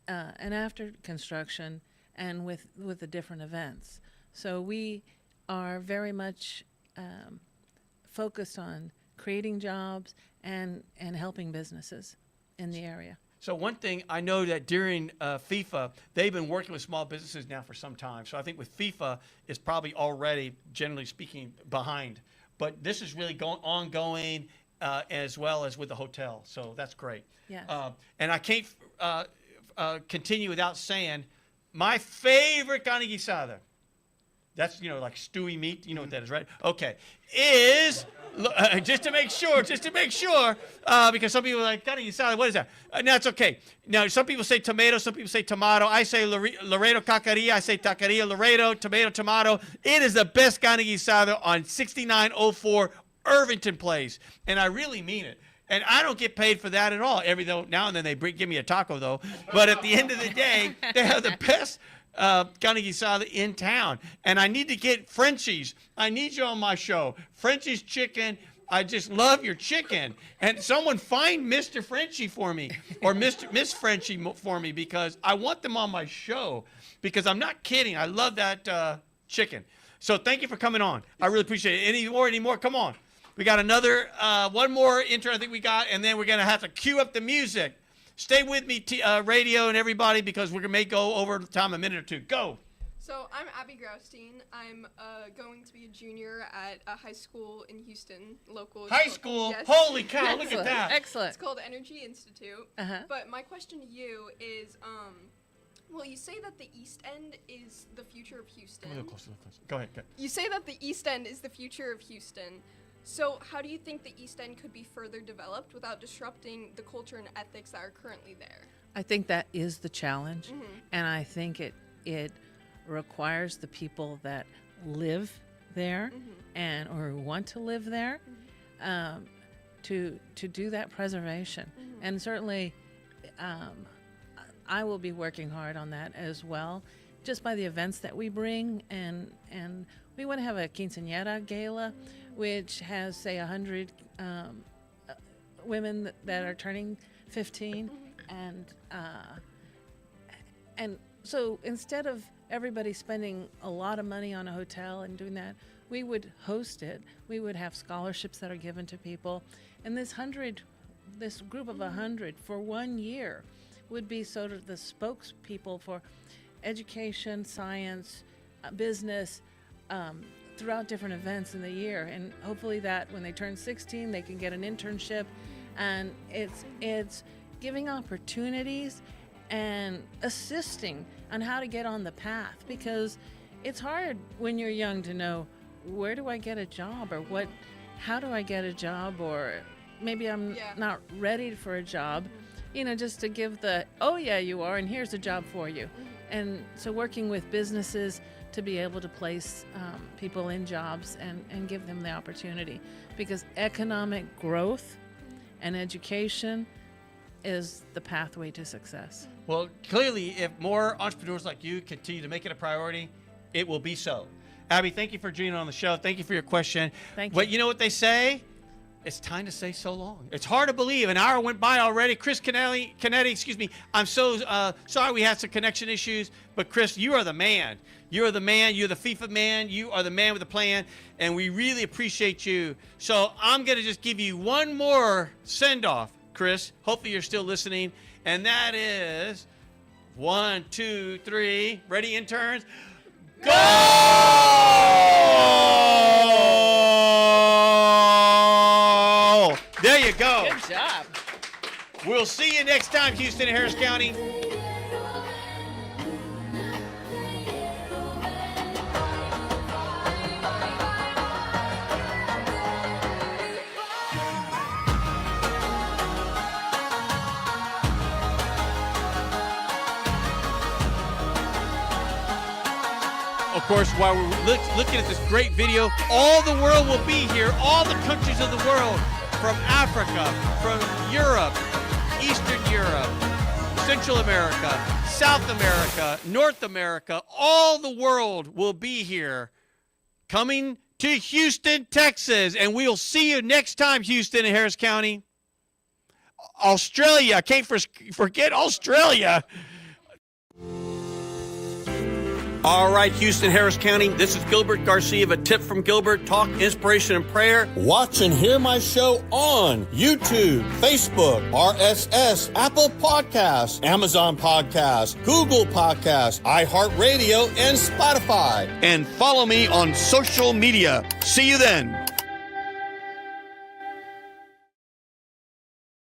Speaker 3: and after construction, and with the different events. So we are very much focused on creating jobs and helping businesses in the area.
Speaker 1: So one thing I know that during FIFA, they've been working with small businesses now for some time. So I think with FIFA, it's probably already, generally speaking, behind. But this is really ongoing as well as with the hotel. So that's great.
Speaker 3: Yes.
Speaker 1: And I can't continue without saying my favorite carne guisada. That's, like stewy meat. You know what that is, right? Okay. Is, just to make sure, because some people are like, carne guisada, what is that? No, it's okay. Now, some people say tomato, some people say tomato. I say Laredo Cacaria, I say Taqueria Laredo, tomato. It is the best carne guisada on 6904 Irvington Place. And I really mean it. And I don't get paid for that at all. Now and then they give me a taco, though. But at the end of the day, they have the best carne guisada in town. And I need to get Frenchie's. I need you on my show. Frenchie's chicken. I just love your chicken. And someone find Mr. Frenchie for me or Miss Frenchie for me because I want them on my show because I'm not kidding. I love that chicken. So thank you for coming on. I really appreciate it. Any more? Come on. We got another, one more intern I think we got, and then we're going to have to cue up the music. Stay with me, radio and everybody, because we may go over time a minute or two. Go.
Speaker 7: So I'm Abby Graustein. I'm going to be a junior at a high school in Houston, local.
Speaker 1: High school?
Speaker 7: Yes.
Speaker 1: Holy cow, look at that.
Speaker 3: Excellent.
Speaker 7: It's called Energy Institute.
Speaker 3: Uh-huh.
Speaker 7: But my question to you is, well, you say that the East End is the future of Houston.
Speaker 1: A little closer. Go ahead.
Speaker 7: You say that the East End is the future of Houston. So how do you think the East End could be further developed without disrupting the culture and ethics that are currently there?
Speaker 3: I think that is the challenge, and I think it requires the people that live there and or want to live there to do that preservation. And certainly, I will be working hard on that as well, just by the events that we bring, and we want to have a quinceañera gala, which has say 100 women that are turning 15, and so instead of everybody spending a lot of money on a hotel and doing that, we would host it. We would have scholarships that are given to people, and this group of 100 for 1 year would be sort of the spokespeople for education, science, business, throughout different events in the year, and hopefully that when they turn 16 they can get an internship, and it's giving opportunities and assisting on how to get on the path, because it's hard when you're young to know where do I get a job, or how do I get a job, or maybe I'm not ready for a job, just to give the, oh yeah, you are, and here's a job for you. And so working with businesses to be able to place people in jobs and give them the opportunity, because economic growth and education is the pathway to success.
Speaker 1: Well, clearly, if more entrepreneurs like you continue to make it a priority, it will be so. Abby, thank you for joining on the show. Thank you for your question.
Speaker 3: Thank you.
Speaker 1: But you know what they say? It's time to say so long. It's hard to believe. An hour went by already. Canetti, excuse me. I'm so sorry we had some connection issues. But Chris, you are the man. You are the man. You're the FIFA man. You are the man with a plan. And we really appreciate you. So I'm going to just give you one more send-off, Chris. Hopefully you're still listening. And that is 1, 2, 3. Ready, interns? Go! There you go.
Speaker 3: Good job.
Speaker 1: We'll see you next time, Houston and Harris County. Of course, while we're looking at this great video, all the world will be here, all the countries of the world, from Africa, from Europe, Eastern Europe, Central America, South America, North America, all the world will be here coming to Houston, Texas. And we'll see you next time, Houston and Harris County. Australia, I can't forget Australia. All right, Houston, Harris County, this is Gilbert Garcia of A Tip from Gilbert, Talk, Inspiration, and Prayer.
Speaker 8: Watch and hear my show on YouTube, Facebook, RSS, Apple Podcasts, Amazon Podcasts, Google Podcasts, iHeartRadio, and Spotify.
Speaker 1: And follow me on social media. See you then.